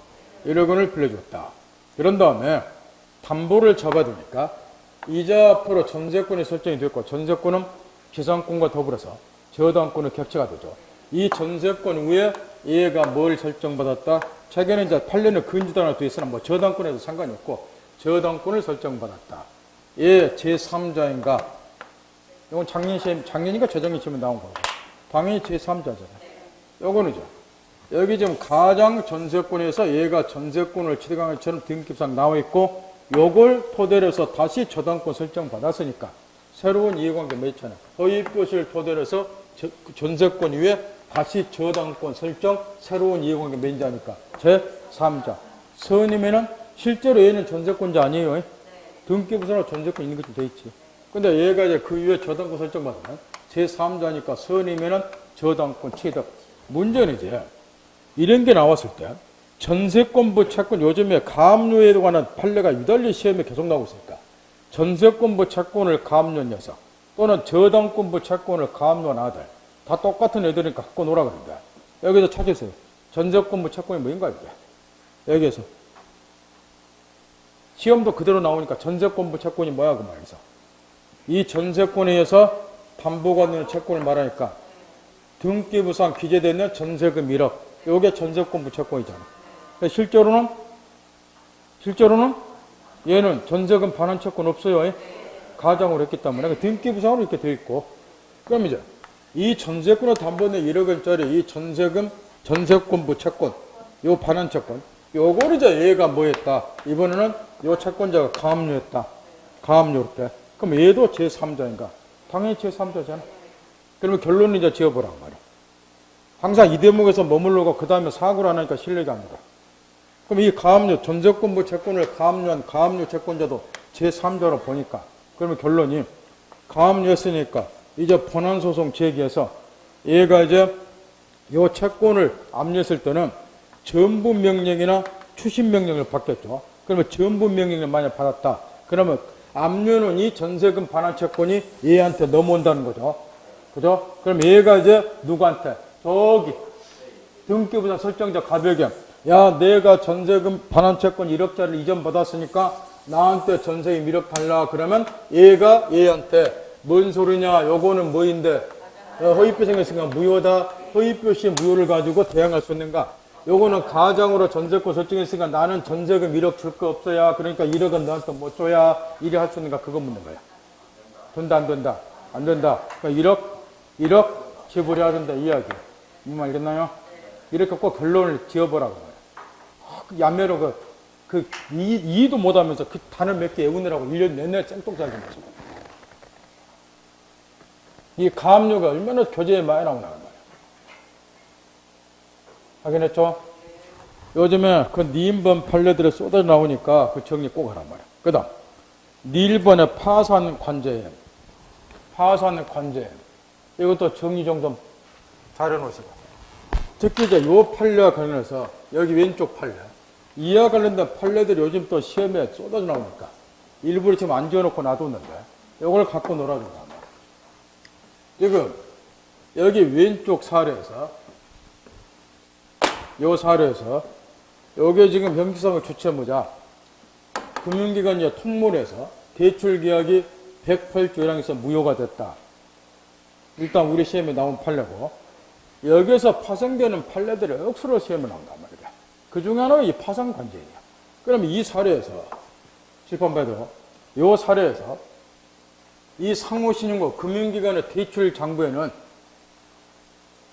1억 원을 빌려줬다. 그런 다음에 담보를 잡아두니까 이자 앞으로 전세권이 설정이 됐고 전세권은 기상권과 더불어서 저당권은 격차가 되죠. 이 전세권 위에 얘가 뭘 설정받았다? 최근에 이제 판례는 근저당으로 되어 있으나 뭐 저당권에도 상관이 없고 저당권을 설정받았다. 얘 제3자인가? 이건 작년인가 재작년 시험에 나온 거고. 당연히 제3자잖아요. 요거는죠. 여기 지금 가장 전세권에서 얘가 전세권을 취득한 것처럼 등기부상 나와 있고 요걸 토대로 해서 다시 저당권 설정 받았으니까 새로운 이해관계 맺잖아요. 허위표시를 토대로 해서 전세권 위에 다시 저당권 설정 새로운 이해관계 맺자니까 제3자. 선임에는 실제로 얘는 전세권자 아니에요. 등기부상으로 전세권 있는 것좀 돼 있지. 근데 얘가 이제 그 위에 저당권 설정 받으면 제3자니까 선이면은 저당권 취득. 문제는 이제 이런 게 나왔을 때 전세권부 채권 요즘에 가압류에 관한 판례가 유달리 시험에 계속 나오고 있으니까 전세권부 채권을 가압류한 녀석 또는 저당권부 채권을 가압류한 아들 다 똑같은 애들이니까 갖고 놀아 그런다. 여기서 찾으세요. 전세권부 채권이 뭐인가 이게. 여기에서 시험도 그대로 나오니까 전세권부 채권이 뭐야 그 말이죠. 이 전세권에 의해서 담보받는 채권을 말하니까 등기부상 기재되는 전세금 1억 요게 전세권부 채권이잖아. 실제로는 얘는 전세금 반환 채권 없어요. 가장으로 했기 때문에 등기부상으로 이렇게 되어 있고 그럼 이제 이 전세권을 담보는 1억 원짜리 이 전세금 전세권부 채권 요 반환 채권 요걸 이제 얘가 뭐 했다. 이번에는 요 채권자가 가압류했다. 가압류일 때. 그럼 얘도 제3자인가? 당연히 제3자잖아. 그러면 결론을 이제 지어보란 말이야. 항상 이 대목에서 머물러고 그 다음에 사고를 안 하니까 실력이 안 나가. 그럼 이 가압류, 전세권부 채권을 가압류한 가압류 채권자도 제3자로 보니까 그러면 결론이 가압류했으니까 이제 본안소송 제기해서 얘가 이제 요 채권을 압류했을 때는 전부 명령이나 추심 명령을 받겠죠. 그러면 전부 명령을 만약 받았다. 그러면 압류는 이 전세금 반환 채권이 얘한테 넘어온다는 거죠. 그죠? 그럼 얘가 이제 누구한테? 저기 등기부상 설정자 가벽에 야 내가 전세금 반환 채권 1억짜리를 이전 받았으니까 나한테 전세금 1억 달라. 그러면 얘가 얘한테 뭔 소리냐 요거는 뭐인데 허위표 생겼으니까 무효다. 허위표시 무효를 가지고 대항할 수 있는가? 요거는 가장으로 전세권 설정했으니까 나는 전세금 1억 줄 거 없어야. 그러니까 1억은 너한테 못 줘야. 이래 할 수 있는가? 그거 묻는 거야. 된다 안 된다? 안 된다. 그러니까 1억 지불해야 된다 이 이야기. 무슨 알겠나요? 이렇게 꼭 결론을 지어보라고 말이야. 그 야매로 이해도 못하면서 그 단어 몇 개 외우느라고 1년 내내 쨍똥 잘좀 하시고. 이 가압류가 얼마나 교재에 많이 나오나 말이야. 확인했죠? 요즘에 그 니인번 판례들이 쏟아 나오니까 그 정리 꼭 하란 말이야. 그 다음 니일번의 파산 관제행. 파산 관제행. 이것도 정리 좀 잘 해놓으시고. 특히 이제 요 판례와 관련해서 여기 왼쪽 판례. 이와 관련된 판례들이 요즘 또 시험에 쏟아져 나오니까 일부러 지금 안 지어놓고 놔뒀는데 요걸 갖고 놀아준단 말이야. 지금 여기 왼쪽 사례에서 요 사례에서 요게 지금 형기사무 주체무자 금융기관이 통물에서 대출계약이 108조 1항에서 무효가 됐다. 일단 우리 시험에 나온 판례고 여기에서 파생되는 판례들이 억수로 시험에 나온단 말이야. 그 중에 하나가 이 파산관제이야. 그러면 이 사례에서 실판봐도 요 사례에서 이 상호신용국 금융기관의 대출 장부에는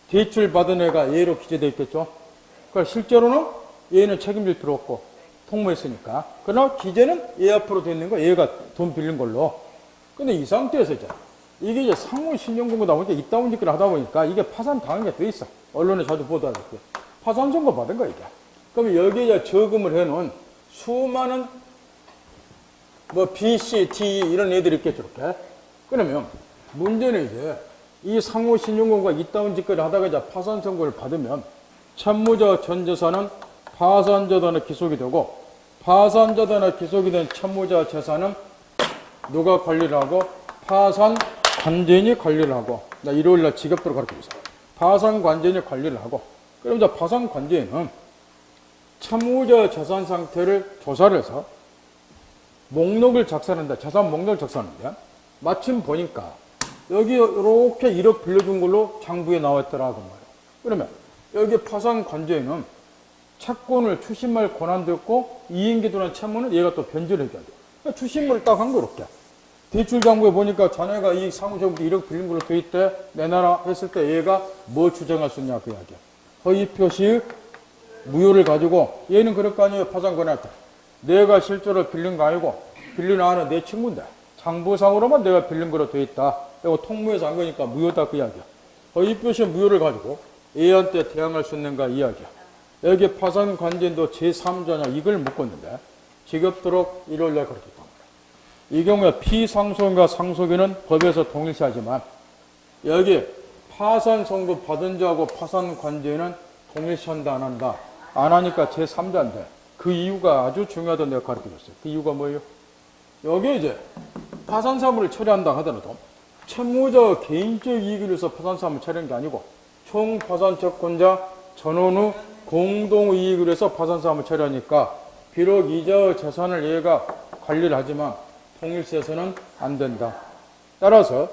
대출 받은 애가 얘로 기재되어 있겠죠. 그러니까 실제로는 얘는 책임질 필요 없고 통모했으니까. 그러나 기재는 얘 앞으로 되어 있는 거 얘가 돈 빌린 걸로. 근데 이 상태에서 이게 이제 상호신용공고 나오니까 입다운 짓거리 하다 보니까 이게 파산 당한 게 돼 있어. 언론에 자주 보도하겠고. 파산 선고 받은 거야, 이게. 그러면 여기에 이제 저금을 해놓은 수많은 뭐 B, C, D 이런 애들이 있겠죠, 이렇게. 그러면 문제는 이제 이 상호신용공고가 입다운 짓거리 하다가 이제 파산 선고를 받으면 채무자 전 재산은 파산자단에 기속이 되고 파산자단에 기속이 된 채무자 재산은 누가 관리를 하고 파산 관제인이 관리를 하고 나 일요일날 지겹도록 가르치고 있어. 파산 관제인이 관리를 하고 그럼 이제 파산 관제인은 채무자 재산 상태를 조사를 해서 목록을 작성한다. 재산 목록을 작성하는데 마침 보니까 여기 이렇게 1억 빌려준 걸로 장부에 나왔더라 그 말이야. 그러면 여기 파산 관제인은 채권을 추심할 권한도 있고 이행기 도난 채무는 얘가 또 변제를 해줘야 돼. 그러니까 추심을 딱 한 거 이렇게. 대출 장부에 보니까 자네가 이 사무소부터 1억 빌린 걸로 돼 있대. 내놔라 했을 때 얘가 뭐 주장할 수 있냐 그 이야기야. 허위 표시 무효를 가지고 얘는 그럴 거 아니에요. 파산 권한한테. 내가 실제로 빌린 거 아니고 빌린 아는 내 친구인데 장부상으로만 내가 빌린 거로 돼 있다. 이거 통무에서 한 거니까 무효다 그 이야기야. 허위 표시 무효를 가지고 얘한테 대항할 수 있는가 이야기야. 여기 파산 관제인도 제3자냐 이걸 묻고 있는데 지겹도록 일요일날 그렇게 이 경우에 피상속인과 상속인은 법에서 동일시하지만 여기 파산 선고 받은 자하고 파산 관계는 동일시한다 안 한다. 안 하니까 제3자인데 그 이유가 아주 중요하다고 내가 가르쳐줬어요. 그 이유가 뭐예요? 여기 이제 파산 사무를 처리한다 하더라도 채무자 개인적 이익을 위해서 파산 사무를 처리하는 게 아니고 총 파산 채권자 전원 후 공동 이익을 위해서 파산 사무를 처리하니까 비록 이자의 재산을 얘가 관리를 하지만 통일시에서는 안 된다. 따라서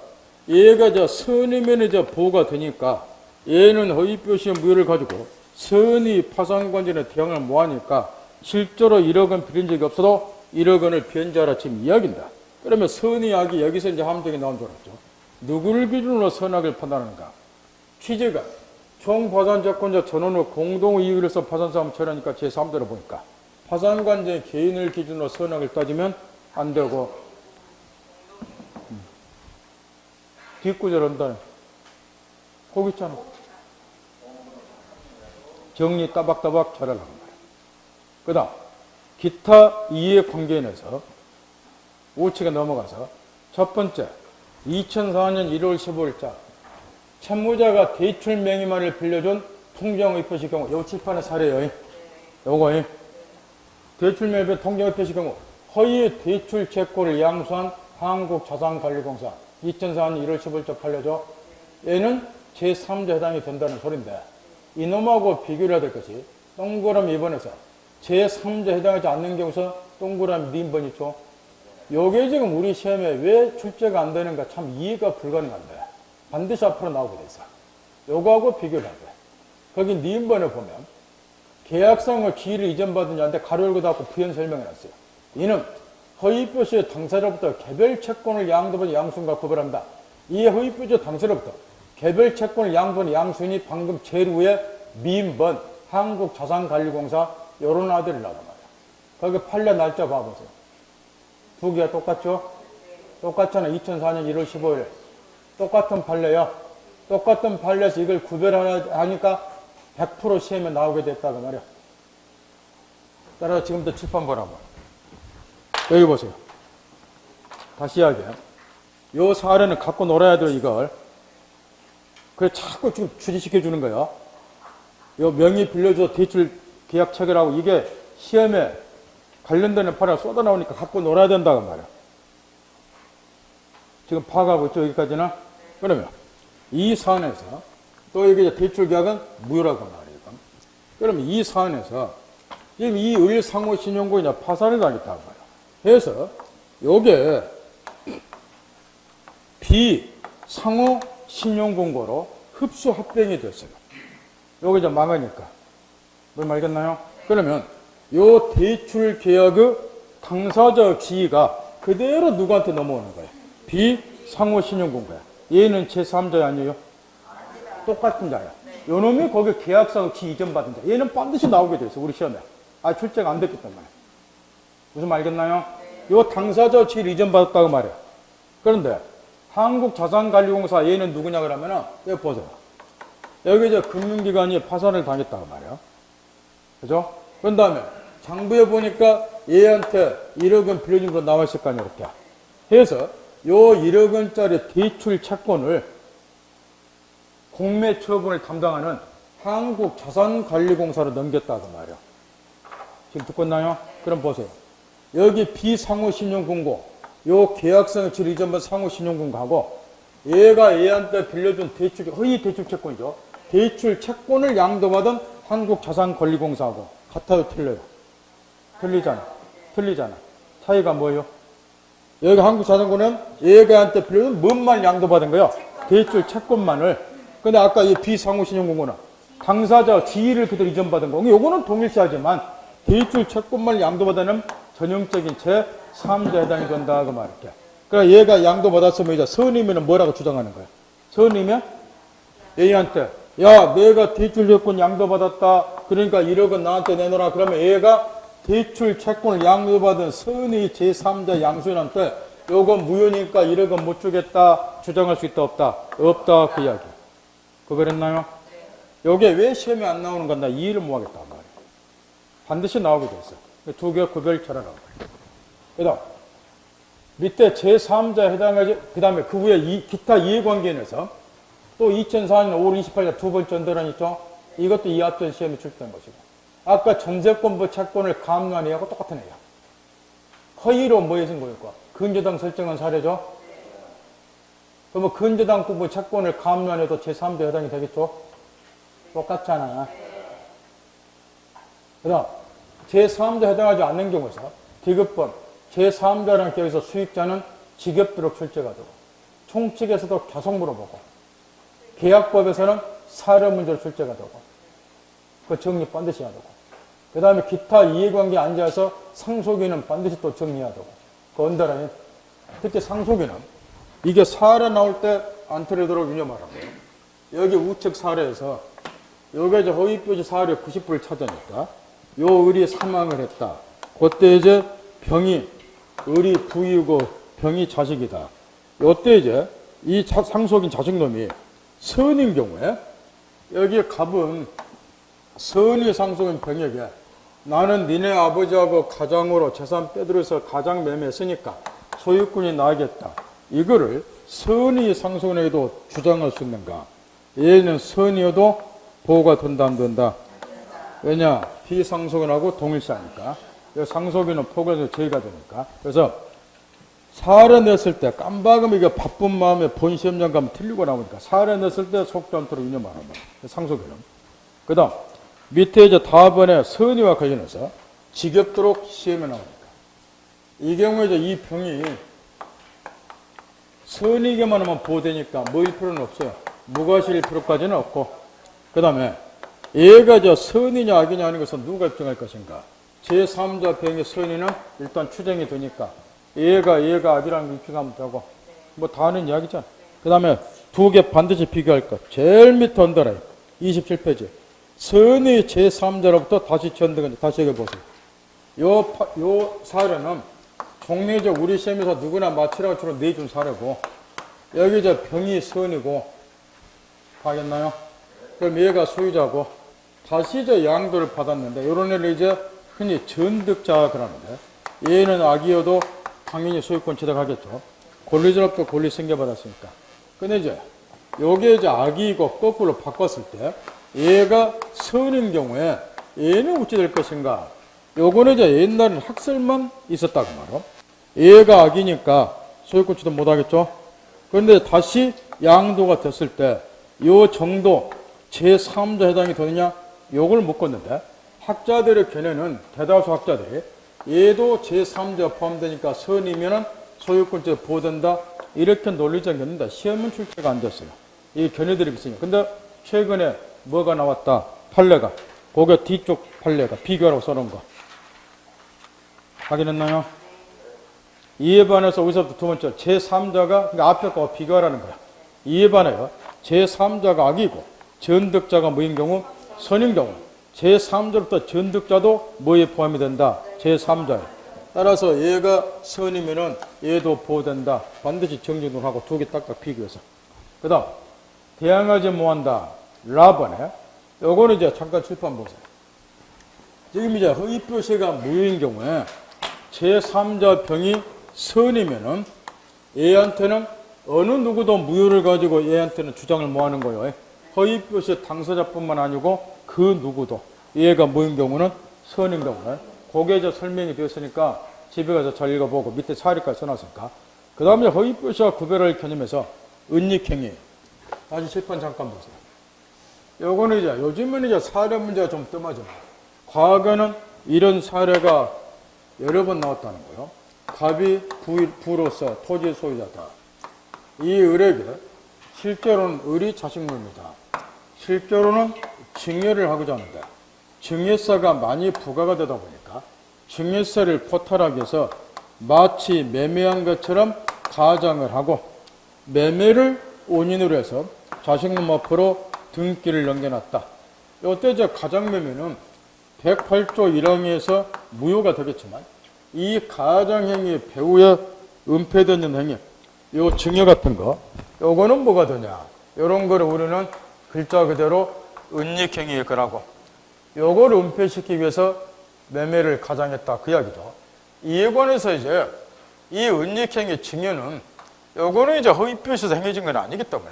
얘가 이제 선이면 이제 보호가 되니까 얘는 허위표시의 무효를 가지고 선이 파산관계는 대항을 못하니까 실제로 1억 원 빌린 적이 없어도 1억 원을 변제하라 지금 이야기인다. 그러면 선의악이 여기서 이제 함정이 나온 줄 알았죠. 누구를 기준으로 선악을 판단하는가? 취지가 총파산채권자 전원의 공동이익을 위해서 파산사무를 처리하니까 제3대로 보니까 파산관계 개인을 기준으로 선악을 따지면 안 되고 뒷구절 한다. 거기 있잖아. 정리 따박따박 잘하라고 말이야. 그 다음 기타 이해 관계인에서 5치가 넘어가서 첫 번째 2004년 1월 15일자 채무자가 대출 명의만을 빌려준 통정의표시 경우 요 칠판의 사례요. 요거 대출 명의 통정의표시 경우 허위 대출 채권을 양수한 한국자산관리공사 2004년 1월 15일자 판례죠. 얘는 제3자 해당이 된다는 소린데 이놈하고 비교를 해야 될 것이 동그라미 2번에서 제3자 해당하지 않는 경우서 동그라미 니은번 있죠. 요게 지금 우리 시험에 왜 출제가 안 되는가 참 이해가 불가능한데 반드시 앞으로 나오게 돼 있어. 요거하고 비교를 하고 거기 니은번에 보면 계약상의 지위를 이전받은 자한테 가로 열고 닫고 부연 설명해놨어요. 이는 허위표시의 당사자로부터 개별 채권을 양도받은 양수인과 구별한다. 이 허위표시 당사자로부터 개별 채권을 양도받은 양수인이 방금 제일 위에 미인번 한국자산관리공사 요런 아들이 나오단 말이야. 거기 판례 날짜 봐보세요. 두 개가 똑같죠? 똑같잖아. 2004년 1월 15일. 똑같은 판례야. 똑같은 판례에서 이걸 구별하니까 100% 시험에 나오게 됐다고 말이야. 따라서 지금부터 칠판 보라고. 여기 보세요. 다시 이야기해. 요 사례는 갖고 놀아야 돼요, 이걸. 그래, 자꾸 지금 추진시켜 주는 거야. 요 명의 빌려줘 대출 계약 체결하고 이게 시험에 관련되는 판례가 쏟아 나오니까 갖고 놀아야 된다고 말이야. 지금 파악하고 있죠, 여기까지는? 그러면 이 사안에서 또 이게 대출 계약은 무효라고 말이에요. 그러면 이 사안에서 지금 이 을상호신용공이냐 파산을 당했다고 말이야. 그래서 요게 비상호신용공고로 흡수 합병이 됐어요. 요게 이제 망하니까. 뭘 말겠나요? 그러면 요 대출 계약의 당사자 지위가 그대로 누구한테 넘어오는 거예요? 비상호신용공고야. 얘는 제3자야 아니에요? 똑같은 자야. 요 놈이 거기 계약상 지 이전받은 자. 얘는 반드시 나오게 돼 있어, 우리 시험에. 출제가 안 됐기 때문에. 무슨 말겠나요? 요 당사자 지위를 이전받았다고 말이야. 그런데 한국자산관리공사 얘는 누구냐 그러면은 여기 보세요. 여기 이제 금융기관이 파산을 당했다고 말이야. 그죠? 그런 다음에 장부에 보니까 얘한테 1억 원 빌려준 거 나와 있을 거 아니야, 이렇게. 그래서 요 1억 원짜리 대출 채권을 공매 처분을 담당하는 한국자산관리공사로 넘겼다고 말이야. 지금 듣고 있나요? 그럼 보세요. 여기 비상호신용공고, 요 계약성의 질 이전반 상호신용공고하고 얘가 얘한테 빌려준 대출, 허위 대출 채권이죠. 대출 채권을 양도받은 한국자산관리공사하고 같아요, 틀려요? 틀리잖아. 차이가 뭐예요? 여기 한국자산관리는 얘가한테 빌려준 뭔만 양도받은 거예요? 대출 채권만을. 근데 아까 이 비상호신용공고는 당사자 지위를 그대로 이전받은 거. 요거는 동일시하지만 대출 채권만을 양도받는 전형적인 제3자 해당이 된다 그 말이야. 그러니까 얘가 양도받았으면 이제 선이면 뭐라고 주장하는 거야? 선이면 얘한테 야, 내가 대출 채권 양도받았다. 그러니까 1억 원 나한테 내놓으라. 그러면 얘가 대출 채권을 양도받은 선의 제3자 양수인한테 요거 무효니까 1억 원 못 주겠다. 주장할 수 있다 없다? 없다 그 이야기. 그거랬나요? 요게 왜 시험에 안 나오는 건가 이해를 못 하겠다 말이야. 반드시 나오게 돼 있어. 두 개 구별 잘하라고. 그 다음 밑에 제3자 해당하지, 그 다음에 그 후에 기타 이해관계인에서 또 2004년 5월 28일 두 번째 언더란 있죠? 이것도 이 앞전 시험에 출제된 것이고. 아까 전세권부 채권을 감노한 애하고 똑같은 애야. 허위로 뭐 해준 거일까? 근저당 설정한 사례죠? 그러면 근저당권부 채권을 감노한 애도 제3조 해당이 되겠죠? 똑같잖아. 그 다음, 제3조 해당하지 않는 경우에서 디귿법, 제3자라는 계획에서 수익자는 직업비록 출제가 되고, 총칙에서도 계속 물어보고, 계약법에서는 사료 문제로 출제가 되고, 그 정리 반드시 해야 되고, 그 다음에 기타 이해관계에 앉아서 상속인은 반드시 또 정리해야 되고, 그 언더라인, 특히 상속인은 이게 사례 나올 때 안 틀리도록 유념하라고요. 여기 우측 사례에서 여기 이제 허위표시 사례 90%를 찾으니까 요 을이 사망을 했다. 그때 이제 병이 을이 부이고 병이 자식이다. 요때 이제 이 상속인 자식놈이 선인 경우에 여기 갑은 선의 상속인 병에게 나는 니네 아버지하고 가장으로 재산 빼들어서 가장 매매했으니까 소유권이 나겠다. 이거를 선의 상속인에게도 주장할 수 있는가? 얘는 선이어도 보호가 된다 안 된다? 왜냐? 비상속인하고 동일시하니까. 상속인은 포괄해서 제의가 되니까. 그래서 사례 냈을 때 깜박이면 이게 바쁜 마음에 본 시험장 가면 틀리고 나오니까 사례 냈을 때 속지 않도록 유념하는 거야. 상속인은. 그 다음 밑에 이제 다번에 선의와 관련해서 지겹도록 시험에 나오니까. 이 경우에 이제 이 병이 선이게만 하면 보호되니까 뭐일 필요는 없어요. 무과실일 필요까지는 없고. 그 다음에 얘가 저 선이냐 악이냐 하는 것은 누가 입증할 것인가. 제3자 병의 선이는 일단 추정이 되니까 얘가 악이라는 걸 입증하면 되고 뭐 다 하는 이야기잖아. 그 다음에 두 개 반드시 비교할 것. 제일 밑에 언더라인 27페이지. 선의 제3자로부터 다시 전등은 다시 읽어보세요. 요 사례는 종례적 우리 시험에서 누구나 맞추라고 주로 내준 사례고 여기 저 병이 선이고 하겠나요? 그럼 얘가 소유자고 다시 저 양도를 받았는데 요런 애를 이제 흔히 전득자 그러는데 얘는 악이어도 당연히 소유권 취득하겠죠. 권리자로부터 권리 생겨받았으니까. 근데 이제 요게 이제 악이고 거꾸로 바꿨을 때 얘가 선인 경우에 얘는 어찌 될 것인가? 요거는 이제 옛날에는 학설만 있었다고 말이야. 얘가 악이니까 소유권 취득 못 하겠죠? 그런데 다시 양도가 됐을 때 요 정도 제3자 해당이 되느냐? 요걸 묶었는데 학자들의 견해는 대다수 학자들이 얘도 제3자 포함되니까 선이면은 소유권 취득 보호된다. 이렇게 논리적 견해인데 시험은 출제가 안 됐어요. 이 견해들이 있으니까. 근데 최근에 뭐가 나왔다? 판례가. 고개 뒤쪽 판례가 비교하라고 써놓은 거. 확인했나요? 이에 반해서 여기서부터 두 번째 제3자가 그러니까 앞에 거 비교하라는 거야. 이에 반해요. 제3자가 악이고 전득자가 뭐인 경우? 선인 경우. 제3자로부터 전득자도 뭐에 포함이 된다? 제3자에. 따라서 얘가 선이면은 얘도 보호된다. 반드시 정리하고 두 개 딱딱 비교해서. 그 다음 대항하지 못한다. 라번에 요거는 이제 잠깐 칠판 보세요. 지금 이제 허위표시가 무효인 경우에 제3자 병이 선이면은 얘한테는 어느 누구도 무효를 가지고 얘한테는 주장을 뭐 하는 거예요? 허위표시 당사자뿐만 아니고 그 누구도 얘가 뭐인 경우는 선인 경우는 그게 이제 설명이 되었으니까 집에 가서 잘 읽어보고 밑에 사례까지 써놨으니까 그 다음에 허위표시와 구별할 개념에서 은닉행위 다시 칠판 잠깐 보세요. 요거는 이제 요즘은 이제 사례 문제가 좀 뜸하지만 과거에는 이런 사례가 여러 번 나왔다는 거예요. 갑이 부로서 토지 소유자다. 이 을에게 실제로는 을이 자식물입니다. 실제로는 증여를 하고자 하는데 증여세가 많이 부과가 되다 보니까 증여세를 포탈하기 위해서 마치 매매한 것처럼 가장을 하고 매매를 원인으로 해서 자식놈 앞으로 등기를 넘겨놨다. 이때 이제 가장매매는 108조 1항에서 무효가 되겠지만 이 가장행위 배후에 은폐되는 행위, 요 증여 같은 거, 요거는 뭐가 되냐? 요런 거를 우리는 글자 그대로 은닉행위일 거라고. 요거를 은폐시키기 위해서 매매를 가장했다. 그 이야기죠. 이에 관해서 이제 이 은닉행위 증여는 요거는 이제 허위표시에서 행해진 건 아니기 때문에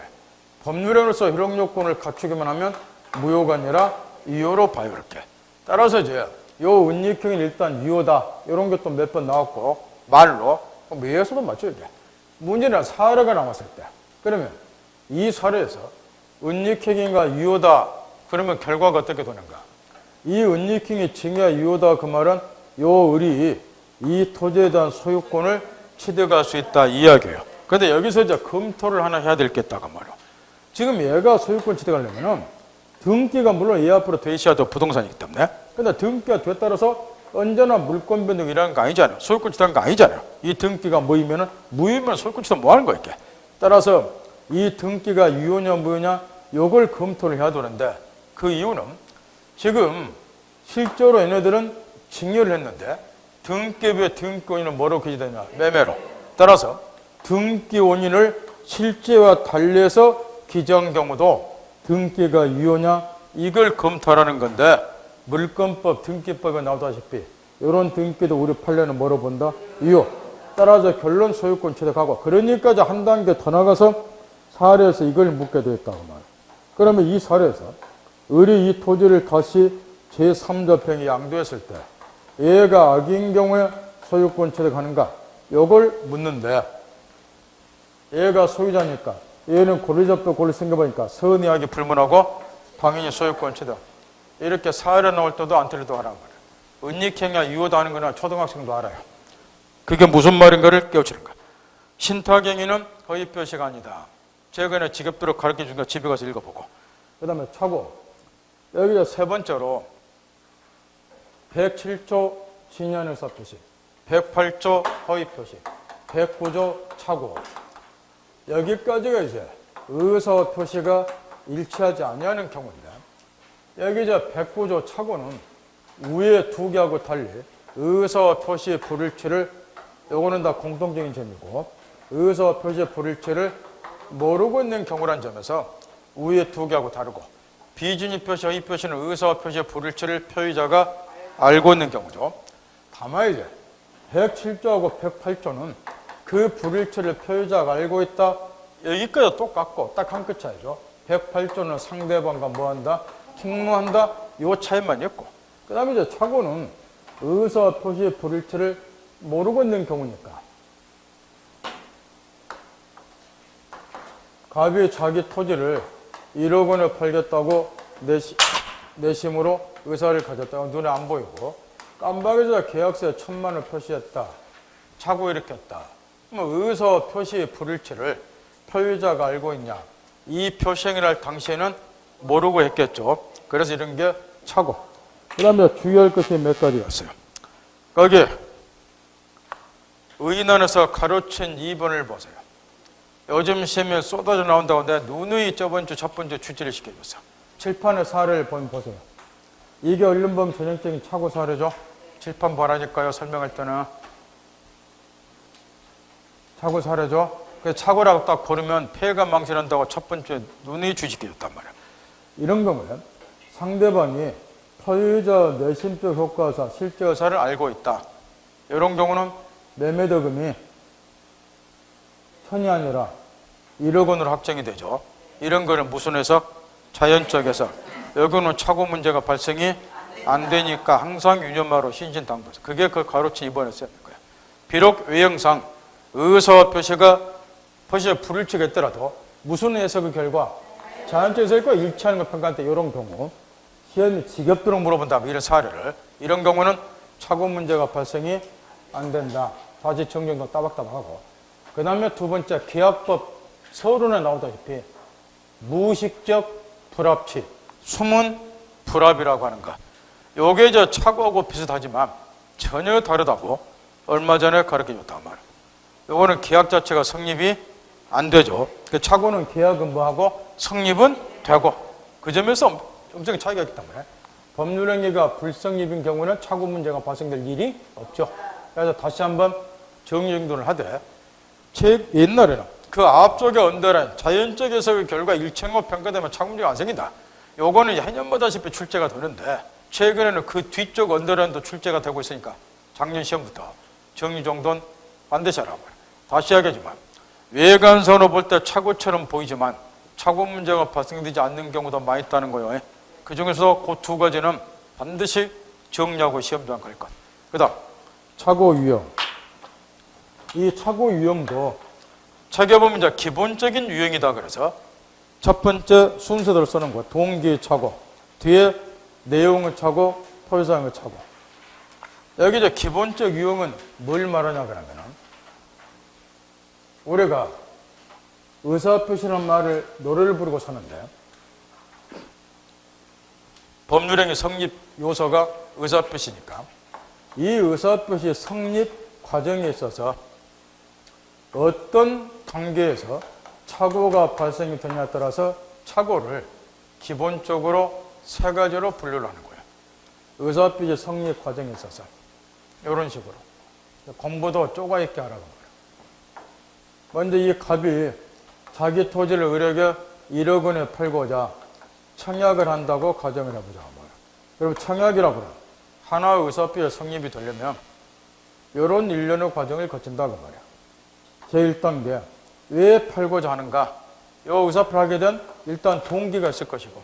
법률행위로서 효력 요건을 갖추기만 하면 무효가 아니라 유효로 봐요. 이렇게. 따라서 이제 요 은닉행위는 일단 유효다. 이런 게 또 몇 번 나왔고 말로 매에서도 맞죠. 이게. 문제는 사례가 남았을 때. 그러면 이 사례에서 은닉행위가 유효다. 그러면 결과가 어떻게 되는가? 이 은닉행위 징계가 유효다. 그 말은 요 을이 이 토지에 대한 소유권을 취득할 수 있다 이야기예요. 그런데 여기서 이제 검토를 하나 해야 될 게 있다고 말이에요. 지금 얘가 소유권 취득하려면은 등기가 물론 얘 앞으로 돼 있어야 돼 부동산이기 때문에. 근데 등기가 돼 따라서 언제나 물권 변동이라는 거 아니잖아요. 소유권 취득하는 거 아니잖아요. 이 등기가 모이면은 무효면 소유권 취득 뭐 하는 거야 이게. 따라서 이 등기가 유효냐 무효냐 요걸 검토를 해야 되는데 그 이유는 지금 실제로 얘네들은 증여를 했는데 등기부의 등기원인은 뭐로 기재되냐? 매매로. 따라서 등기원인을 실제와 달리해서 기재한 경우도 등기가 유효냐? 이걸 검토하라는 건데 물권법, 등기법에 나오다시피 이런 등기도 우리 판례는 뭐로 본다? 유효. 따라서 결론 소유권 취득하고 그러니까 한 단계 더 나가서 사례에서 이걸 묻게 되었다고 말이에요. 그러면 이 사례에서 을이 이 토지를 다시 제3자 평이 양도했을 때 얘가 악인 경우에 소유권 취득하는가? 요걸 묻는데 얘가 소유자니까 얘는 권리자도 권리 생겨보니까 선의하게 불문하고 당연히 소유권 취득. 이렇게 사례 나올 때도 안 틀리도 하란 말이에요. 은닉행위가 유효도 하는 거나 초등학생도 알아요. 그게 무슨 말인가를 깨우치는 거야. 신탁행위는 허위표시가 아니다. 최근에 직업도록 가르쳐준 거 집에 가서 읽어보고. 그 다음에 차고. 여기서 세 번째로 107조 진연의사 표시, 108조 허위표시, 109조 차고. 여기까지가 이제 의사 표시가 일치하지 아니하는 경우인데 여기 이제 109조 차고는 위에 두 개하고 달리 의사 표시의 불일치를 요거는 다 공통적인 점이고 의사 표시의 불일치를 모르고 있는 경우란 점에서 위에 두 개하고 다르고 비준위 표시, 허위 표시는 의사 표시의 불일치를 표의자가 알고 있는 경우죠. 다만 이제 107조하고 108조는 그 불일치를 표의자가 알고 있다. 여기까지 똑같고 딱 한 끗 차이죠. 108조는 상대방과 뭐한다? 통모한다. 요 차이만 있고 그 다음에 이제 차고는 의사 표시의 불일치를 모르고 있는 경우니까 갑이 자기 토지를 1억 원에 팔겠다고 내심으로 의사를 가졌다고 눈에 안 보이고 깜박이자 계약서에 1,000만 원을 표시했다. 차고 이렇게 했다. 그럼 의사 표시의 불일치를 표의자가 알고 있냐? 이 표시행위를 할 당시에는 모르고 했겠죠. 그래서 이런 게 차고. 그 다음에 주의할 것이 몇 가지가 있어요. 거기 의인안에서 가로친 2번을 보세요. 요즘 시험에 쏟아져 나온다고 내가 누누이 저번 주 첫 번째 출제를 시켜줬어. 칠판의 사례를 보세요. 이게 언론범 전형적인 차고 사례죠. 칠판 보라니까요. 설명할 때는 차고 사례죠. 그 차고라고 딱 고르면 폐해가 망신한다고 첫 번째 누누이 주식해줬단 말이야. 이런 경우에 상대방이 소유자 내심적 효과사, 실제 의사를 알고 있다. 이런 경우는 매매대금이 1,000이 아니라 1억 원으로 확정이 되죠. 이런 거는 무슨 해석? 자연적 해석. 여기는 차고 문제가 발생이 안 되니까 항상 유념하로 신신당부해서 그게 그 가로친 2번에 쓰는 거예요. 비록 외형상 의사 표시의 불일치가 있더라도 무슨 해석의 결과? 자연적 해석과 일치하는 걸 평가할 때 이런 경우 시험이 직업도록 물어본다면 이런 사례를 이런 경우는 차고 문제가 발생이 안 된다. 다시 정정도 따박따박하고 그 다음에 두 번째 계약법 서론에 나오다시피 무의식적 불합치 숨은 불합이라고 하는 것. 요게 이제 차고하고 비슷하지만 전혀 다르다고 얼마 전에 가르쳐줬단 말이에요. 요거는 계약 자체가 성립이 안 되죠. 그 차고는 계약은 뭐하고 성립은 되고 그 점에서 엄청 차이가 있기 때문에 법률행위가 불성립인 경우는 차고 문제가 발생될 일이 없죠. 그래서 다시 한번 정리정돈을 하되 옛날에는 그 앞쪽에 언더라인 자연적 해석의 결과 일체로 평가되면 차고 문제가 안 생긴다. 요거는 해년마다시피 출제가 되는데 최근에는 그 뒤쪽 언더라인도 출제가 되고 있으니까 작년 시험부터 정리정돈 반드시 하라고 해요. 다시 하겠지만 외관선으로 볼 때 차고처럼 보이지만 착오 문제가 발생되지 않는 경우도 많이 있다는 거예요. 그 중에서 그 두 가지는 반드시 정리하고 시험장 갈 것. 그 다음 착오 유형. 이 착오 유형도 책에 보면 이제 기본적인 유형이다. 그래서 첫 번째 순서대로 쓰는 거야. 동기 착오. 뒤에 내용의 착오, 표시사항의 착오. 여기 이제 기본적 유형은 뭘 말하냐 그러면은 우리가 의사표시라는 말을 노래를 부르고 사는데 법률행위 성립 요소가 의사표시니까 이 의사표시 성립 과정에 있어서 어떤 단계에서 착오가 발생이 되냐에 따라서 착오를 기본적으로 세 가지로 분류를 하는 거예요. 의사표시 성립 과정에 있어서 이런 식으로 공부도 쪼가 있게 하라고 말이에요. 먼저 이 갑이 자기 토지를 을에게 1억 원에 팔고자 청약을 한다고 가정을 해보자 말이에요. 그럼 청약이라고 그래요. 하나의 의사표시 성립이 되려면 이런 일련의 과정을 거친다고 말이에요. 제1단계 왜 팔고자 하는가? 이 의사표를 하게 된 일단 동기가 있을 것이고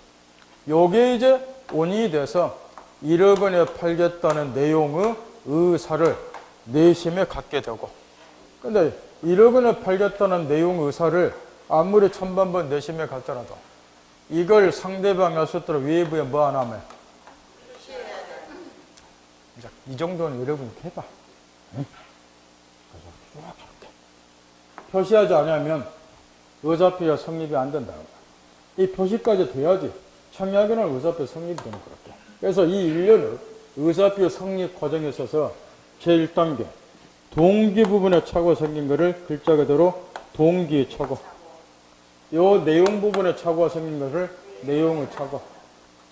요게 이제 원인이 돼서 1억 원에 팔겠다는 내용의 의사를 내심에 갖게 되고 근데 1억 원에 팔겠다는 내용 의사를 아무리 천번번 내심에 갖더라도 이걸 상대방이 스스로 외부에 뭐 안 하면 이 정도는 여러분 해봐. 응? 이렇게 표시하지 않으면 의사표시가 성립이 안 된다. 이 표시까지 돼야지 청약이나 의사표시 성립이 되는 거렇게. 그래서 이 일련의 의사표시 성립 과정에 있어서 제1단계 동기 부분에 착오가 생긴 것을 글자 그대로 동기 착오. 요 내용 부분에 착오가 생긴 것을 내용의 착오.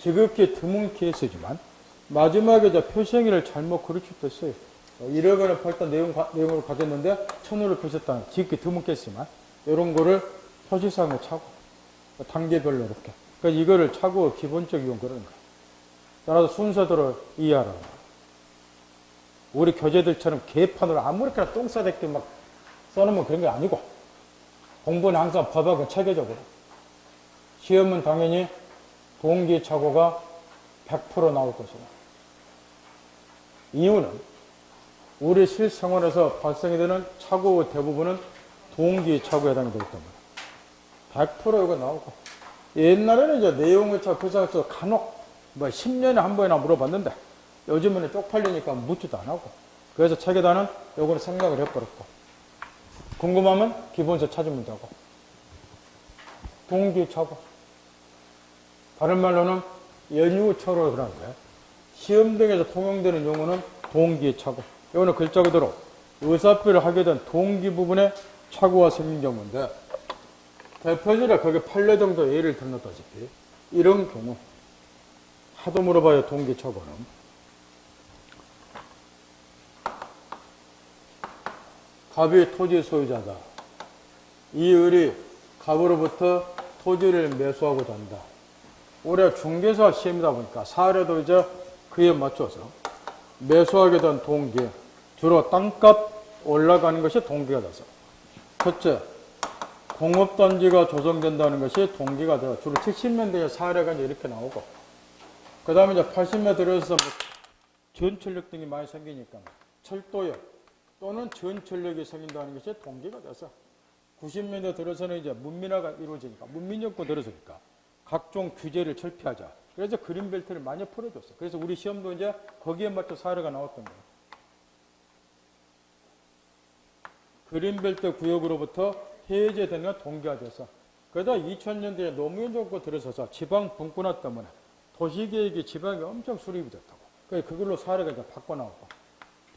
지극히 드문 케이스지만 마지막에 표시행위를 잘못 그르쳤댔어요. 1억 원을 팔던 내용을 가졌는데 1,000원을 표시했다는 지극히 드문 케이스지만 이런 거를 표시상의 착오. 단계별로 이렇게. 그러니까 이거를 착오의 기본적 이용 그러는 거예요. 따라서 순서대로 이해하라고. 우리 교재들처럼 개판으로 아무렇게나 똥 싸대게 막 써놓으면 그런 게 아니고 공부는 항상 법하고 체계적으로 시험은 당연히 동기 착오가 100% 나올 것이다. 이유는 우리 실생활에서 발생이 되는 착오의 대부분은 동기 착오에 해당이 되기 때문에 100% 이거 나오고 옛날에는 이제 내용을 교사에서 간혹 10년에 한 번이나 물어봤는데 요즘에는 쪽팔리니까 묻지도 안 하고 그래서 책에다는 요거는 생각을 해버렸고 궁금하면 기본서 찾으면 되고 동기 착오 다른 말로는 연유처로 그러는 거예요. 시험 등에서 통용되는 용어는 동기 착오. 이거는 글자 그대로 의사표를 하게 된 동기 부분에 착오가 생긴 경우인데 대표적으로 거기 판례 정도 예를 들었다시피 이런 경우 하도 물어봐요. 동기 착오는 갑이 토지 소유자다. 이 을이 갑으로부터 토지를 매수하고자 한다. 올해 중개사 시험이다 보니까 사례도 이제 그에 맞춰서 매수하게 된 동기, 주로 땅값 올라가는 것이 동기가 돼서 첫째, 공업단지가 조성된다는 것이 동기가 되어 주로 70년대에 사례가 이제 이렇게 나오고 그 다음에 이제 80년대 들어서 전철역 등이 많이 생기니까 철도역 또는 전철역이 생긴다는 것이 동기가 돼서 90년대 들어서는 이제 문민화가 이루어지니까 문민정권 들어서니까 각종 규제를 철폐하자. 그래서 그린벨트를 많이 풀어줬어. 그래서 우리 시험도 이제 거기에 맞춰 사례가 나왔던 거예요. 그린벨트 구역으로부터 해제되는 동기가 돼서 그러다 2000년대에 노무현 정권 들어서서 지방 분권화 때문에 도시계획이 지방에 엄청 수립이 됐다고. 그래서 그걸로 사례가 이제 바꿔나오고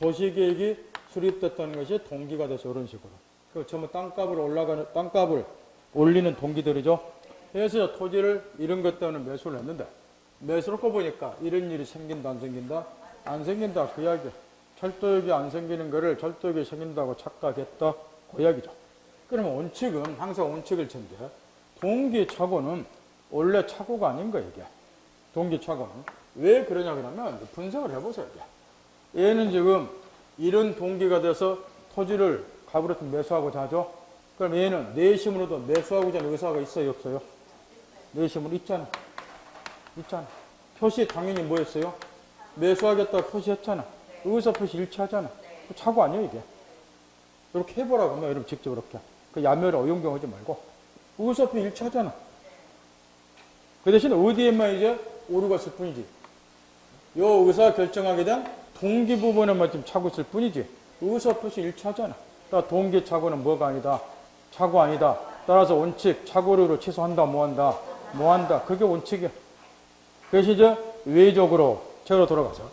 도시계획이 수립됐다는 것이 동기가 돼서 이런 식으로. 그 전부 땅값을 올리는 동기들이죠. 그래서 토지를 이런 것 때문에 매수를 했는데 매수를 하고 보니까 이런 일이 생긴다 안 생긴다? 안 생긴다 그 이야기. 철도역이 안 생기는 거를 철도역이 생긴다고 착각했다 그 이야기죠. 그러면 원칙은 항상 원칙을 전제 동기 착오는 원래 착오가 아닌 거예요. 이게 동기 착오는 왜 그러냐 그러면 분석을 해보세요. 이게. 얘는 지금 이런 동기가 돼서 토지를 갑으로부터 매수하고자 하죠. 그럼 얘는 내심으로도 매수하고자 하는 의사가 있어요 없어요? 내시면 있잖아. 표시 당연히 뭐였어요? 매수하겠다 표시했잖아. 의사 표시 일치하잖아. 착오 아니에요, 이게. 이렇게 해보라고 하면 여러분 직접 이렇게. 그 야매를 어용경 하지 말고. 의사 표시 일치하잖아. 그 대신 어디에만 이제 오류가 있을 뿐이지. 요 의사 결정하게 된 동기 부분에만 좀 착오 있을 뿐이지. 의사 표시 일치하잖아. 그러니까 동기 착오는 뭐가 아니다. 착오 아니다. 따라서 원칙, 착오류로 취소한다, 뭐한다. 그게 원칙이야. 그래서 이제 외적으로 책으로 돌아가서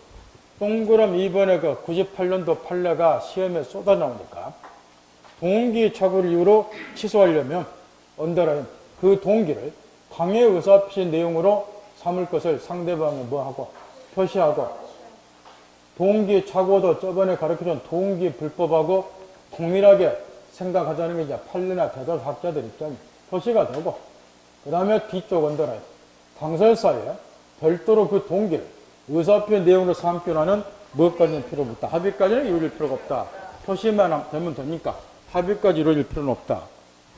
동그란 2번에 그 98년도 판례가 시험에 쏟아 나오니까 동기 착오를 이유로 취소하려면 언더라인 그 동기를 강의 의사표시 내용으로 삼을 것을 상대방이 뭐하고 표시하고 동기 착오도 저번에 가르쳐준 동기 불법하고 동일하게 생각하자는 게 이제 판례나 대답 학자들 입장이 표시가 되고 그 다음에 뒤쪽 언더라인 당설사에 별도로 그 동기를 의사표현 내용으로 삼기로 하는 뭐까지는 필요 없다. 합의까지는 이루어질 필요가 없다. 표시만 되면 되니까 합의까지 이루어질 필요는 없다.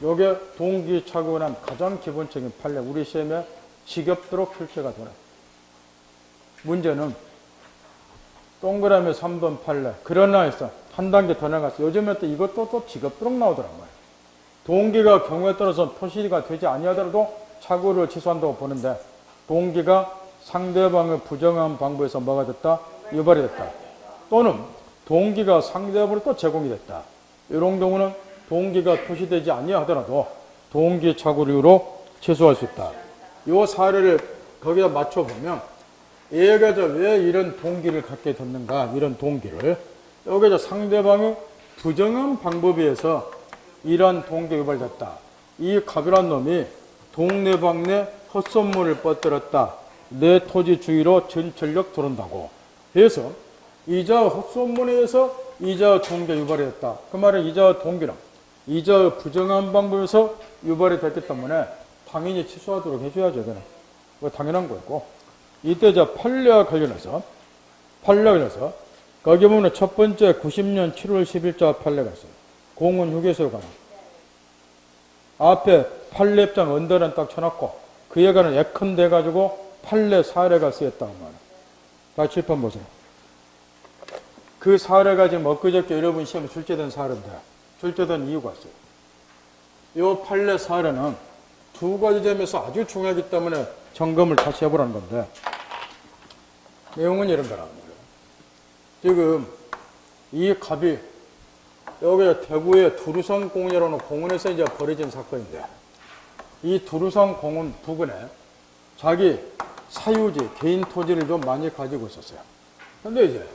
요게 동기 착오에 난 가장 기본적인 판례. 우리 시험에 지겹도록 출제가 되는. 문제는 동그라미 3번 판례. 그러나 해서 한 단계 더 나갔어. 요즘에 또 이것도 또 지겹도록 나오더란 말이야. 동기가 경우에 따라서 표시가 되지 아니하더라도 착오를 취소한다고 보는데 동기가 상대방을 부정한 방법에서 뭐가 됐다? 유발이 됐다. 또는 동기가 상대방으로 또 제공이 됐다. 이런 경우는 동기가 표시되지 아니하더라도 동기 착오류로 취소할 수 있다. 이 사례를 거기다 맞춰보면 얘가 왜 이런 동기를 갖게 됐는가? 이런 동기를 여기서 상대방의 부정한 방법에 의해서 이러한 동기가 유발됐다. 이 갑이란 놈이 동네방네 헛소문을 뻗들었다. 내 토지 주위로 전철력 들어온다고. 그래서 이자 헛소문에 의해서 이자 동기가 유발이 됐다. 그 말은 이자 동기랑 이자 부정한 방법에서 유발이 됐기 때문에 당연히 취소하도록 해줘야죠. 그거 당연한 거고. 이때 저 판례와 관련해서 거기 보면 첫 번째 90년 7월 10일자 판례가 있어요. 공은 휴게소에 가는. 앞에 판례 입장 언더는 딱 쳐놨고 그에 관한 예컨대 가지고 판례 사례가 쓰였다고 말이에요. 다 칠판 보세요. 그 사례가 지금 엊그저께 여러분 시험에 출제된 사례인데 출제된 이유가 있어요. 이 판례 사례는 두 가지 점에서 아주 중요하기 때문에 점검을 다시 해보라는 건데 내용은 이런 거란 말이에요. 지금 이 갑이 여기 대구의 두루성 공원이라는 공원에서 이제 벌어진 사건인데 이 두루성 공원 부근에 자기 사유지, 개인 토지를 좀 많이 가지고 있었어요. 근데 이제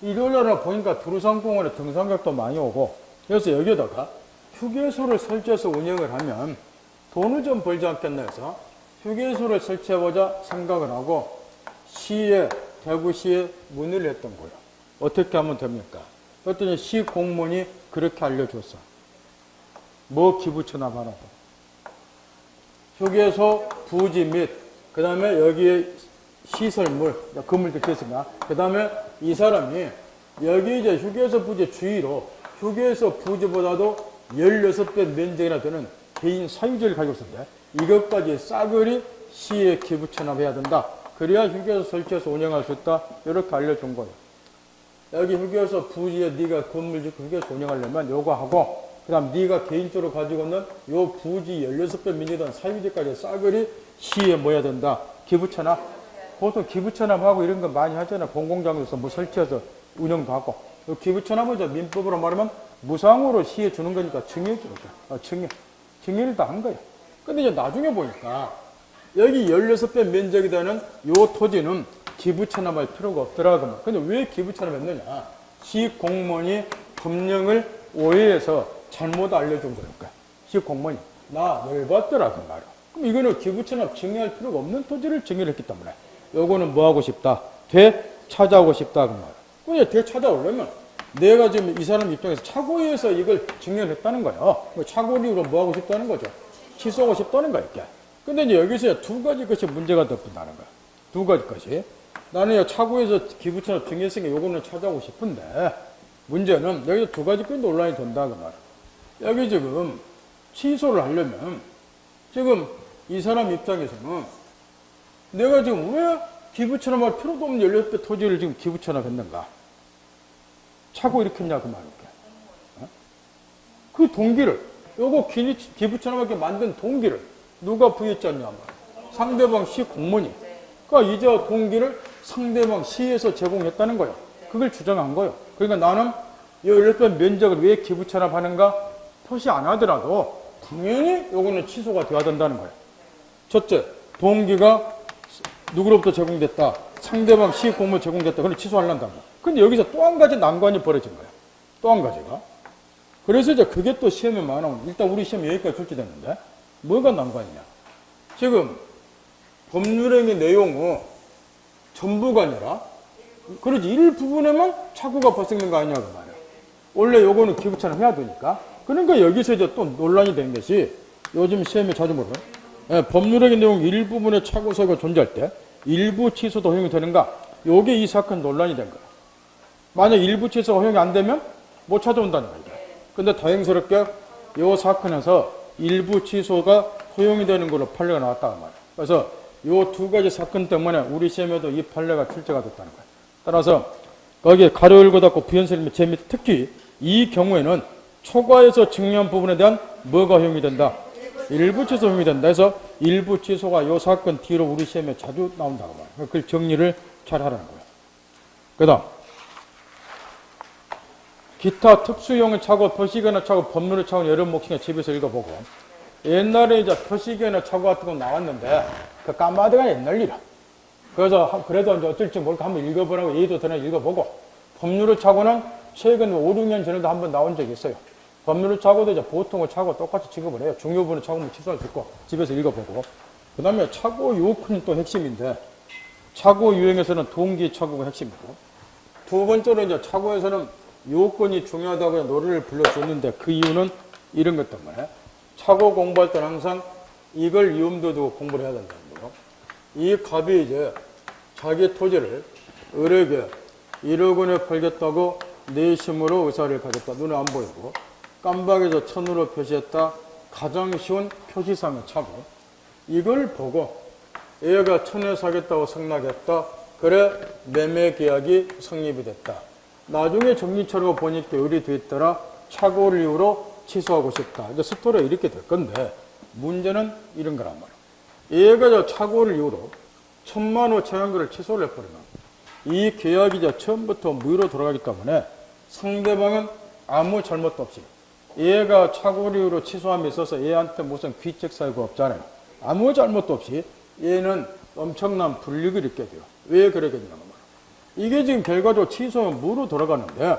일요일날 보니까 두루성 공원에 등산객도 많이 오고 그래서 여기다가 휴게소를 설치해서 운영을 하면 돈을 좀 벌지 않겠나 해서 휴게소를 설치해보자 생각을 하고 대구시에 문의를 했던 거예요. 어떻게 하면 됩니까? 그랬더니 시 공무원이 그렇게 알려줬어. 뭐 기부천납하라고. 휴게소 부지 및 그 다음에 여기에 시설물, 건물도 있겠습니다. 그 다음에 이 사람이 여기 이제 휴게소 부지 주위로 휴게소 부지보다도 16배 면적이나 되는 개인 사유지를 가지고 있었는데 이것까지 싸그리 시에 기부 천납해야 된다. 그래야 휴게소 설치해서 운영할 수 있다. 이렇게 알려준 거예요. 여기 휴게소 부지에 네가 건물 짓고 휴게소 운영하려면 요거 하고 그 다음 네가 개인적으로 가지고 있는 요 부지 16배 면적이던 사유지까지 싸그리 시에 뭐 해야 된다. 기부 천납. 보통 기부 천납하고 이런 거 많이 하잖아. 공공장소에서 뭐 설치해서 운영도 하고. 기부 천납은 민법으로 말하면 무상으로 시에 주는 거니까 증여죠. 증여를 다 한 거예요. 근데 이제 나중에 보니까 여기 16배 면적이 되는 요 토지는 기부 천납할 필요가 없더라고요. 근데 왜 기부 천납했느냐? 시 공무원이 금령을 오해해서 잘못 알려준 거니까. 시 공무원이 나 열받더라 그 말이야. 그럼 이거는 기부 천납 증여할 필요가 없는 토지를 증여를 했기 때문에 요거는 뭐 하고 싶다? 되찾아오고 싶다 그 말이야. 근데 되찾아오려면 내가 지금 이 사람 입장에서 착오해서 이걸 증여했다는 거야. 착오리로 뭐 하고 싶다는 거죠? 취소하고 싶다는 거야, 이게. 근데 이제 여기서 두 가지 것이 문제가 덮인다는 거야. 두 가지 것이. 나는 착오해서 기부천납 증여했으니까 요거는 찾아오고 싶은데, 문제는 여기서 두 가지 건도 논란이 된다, 그 말이야. 여기 지금 취소를 하려면, 지금 이 사람 입장에서는 내가 지금 왜 기부 체납할 필요도 없는 16배 토지를 지금 기부 체납했는가? 차고 일으켰냐 그 말이야. 그 동기를, 요거 기부 체납하게 만든 동기를 누가 부여했잖냐? 상대방 시 공무원이. 그러니까 이제 동기를 상대방 시에서 제공했다는 거예요. 그걸 주장한 거예요. 그러니까 나는 이 16배 면적을 왜 기부 체납하는가? 표시 안 하더라도 당연히 요거는 취소가 되어야 된다는 거예요. 첫째, 동기가 누구로부터 제공됐다. 상대방 시 공무원 제공됐다. 그걸 취소하려는 거. 근데 여기서 또 한 가지 난관이 벌어진 거예요. 또 한 가지가. 그래서 이제 그게 또 시험에 많아. 일단 우리 시험 여기까지 출제됐는데 뭐가 난관이냐. 지금 법률행위 내용은 전부가 아니라 그러지 일부분에만 착오가 발생된 거 아니냐고 말이야. 원래 요거는 기부처럼 해야 되니까. 그러니까 여기서 이제 또 논란이 된 것이 요즘 시험에 자주 물어요. 법률행위 내용 일부분의 착오사가 존재할 때 일부 취소도 허용이 되는가? 요게 이 사건 논란이 된 거야. 만약 일부 취소가 허용이 안 되면 못 찾아온다는 거야. 근데 다행스럽게 요 사건에서 일부 취소가 허용이 되는 걸로 판례가 나왔다고 말이야. 그래서 요 두 가지 사건 때문에 우리 시험에도 이 판례가 출제가 됐다는 거야. 따라서 거기에 가로 열고 닫고 부연설명 제 밑에 특히 이 경우에는 초과해서 증명한 부분에 대한 뭐가 허용이 된다? 일부 취소 허용이 된다 해서 일부 취소가 요 사건 뒤로 우리 시험에 자주 나온다고 말이야. 그걸 정리를 잘 하라는 거야. 그 다음 기타 특수용의 착오, 표시견의 착오, 법률의 착오 여러 목칭에 집에서 읽어보고 옛날에 이제 표시견의 착오 같은 거 나왔는데 그 까마득한 옛날 일이야. 그래서 그래도 이제 어쩔지 모르고 한번 읽어보라고 예의도 드나 읽어보고 법률의 착오는 최근 5, 6년 전에도 한번 나온 적이 있어요. 법률의 착오도 이제 보통의 착오 똑같이 취급을 해요. 중요부는 착오는 취소할 수 있고 집에서 읽어보고 그 다음에 착오 요건이 또 핵심인데 착오 유형에서는 동기 착오가 핵심이고 두 번째로 이제 착오에서는 요건이 중요하다고 노래를 불러줬는데 그 이유는 이런 것 때문에 착오 공부할 때는 항상 이걸 이음도 두고 공부를 해야 된다는 거예요. 이 갑이 이제 자기 토지를 을에게 1억 원에 팔겠다고 내심으로 의사를 가졌다. 눈에 안 보이고 깜박에서 천으로 표시했다. 가장 쉬운 표시상의 착오. 이걸 보고 얘가 천에 사겠다고 승낙했다. 그래 매매 계약이 성립이 됐다. 나중에 정리처리가 보니까 요리 돼 있더라. 착오를 이유로 취소하고 싶다. 이제 스토리가 이렇게 될 건데 문제는 이런 거란 말이야. 얘가 저 착오를 이유로 1,000만 원 채권을 취소를 해버리면 이 계약이 이제 처음부터 무효로 돌아가기 때문에 상대방은 아무 잘못도 없이 얘가 착오를 이유로 취소함에 있어서 얘한테 무슨 귀책 사유가 없잖아요. 아무 잘못도 없이 얘는 엄청난 불이익을 입게 돼요. 왜 그러겠냐면 이게 지금 결과적으로 취소하면 무로 돌아가는데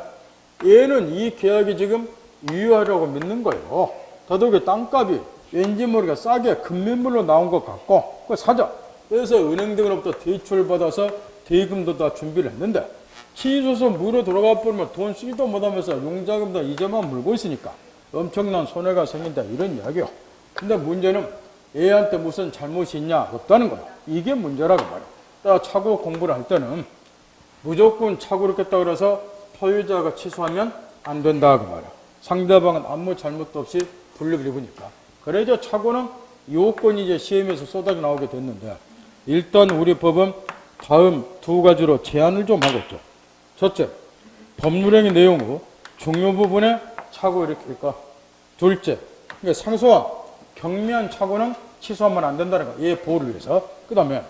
얘는 이 계약이 지금 유효하라고 믿는 거예요. 더더욱이 땅값이 왠지 모르게 싸게 금매물로 나온 것 같고 그걸 사자. 그래서 은행 등으로부터 대출을 받아서 대금도 다 준비를 했는데 취소해서 무로 돌아가 버리면 돈 쓰지도 못하면서 용자금도 이자만 물고 있으니까 엄청난 손해가 생긴다 이런 이야기요. 근데 문제는 얘한테 무슨 잘못이 있냐 없다는 거예요. 이게 문제라고 말이에요. 따라 착오 공부를 할 때는 무조건 착오를 했다고 그래서 소유자가 취소하면 안 된다 그 말이야. 상대방은 아무 잘못도 없이 불이익을 입으니까. 그래서 착오는 요건이 이제 시험에서 쏟아져 나오게 됐는데 일단 우리 법은 다음 두 가지로 제한을 좀 하고 있죠. 첫째, 법률행위 내용으로 중요 부분에 착오를 일으킬까. 둘째, 그러니까 상소와 경미한 착오는 취소하면 안 된다는 거. 얘 보호를 위해서. 그 다음에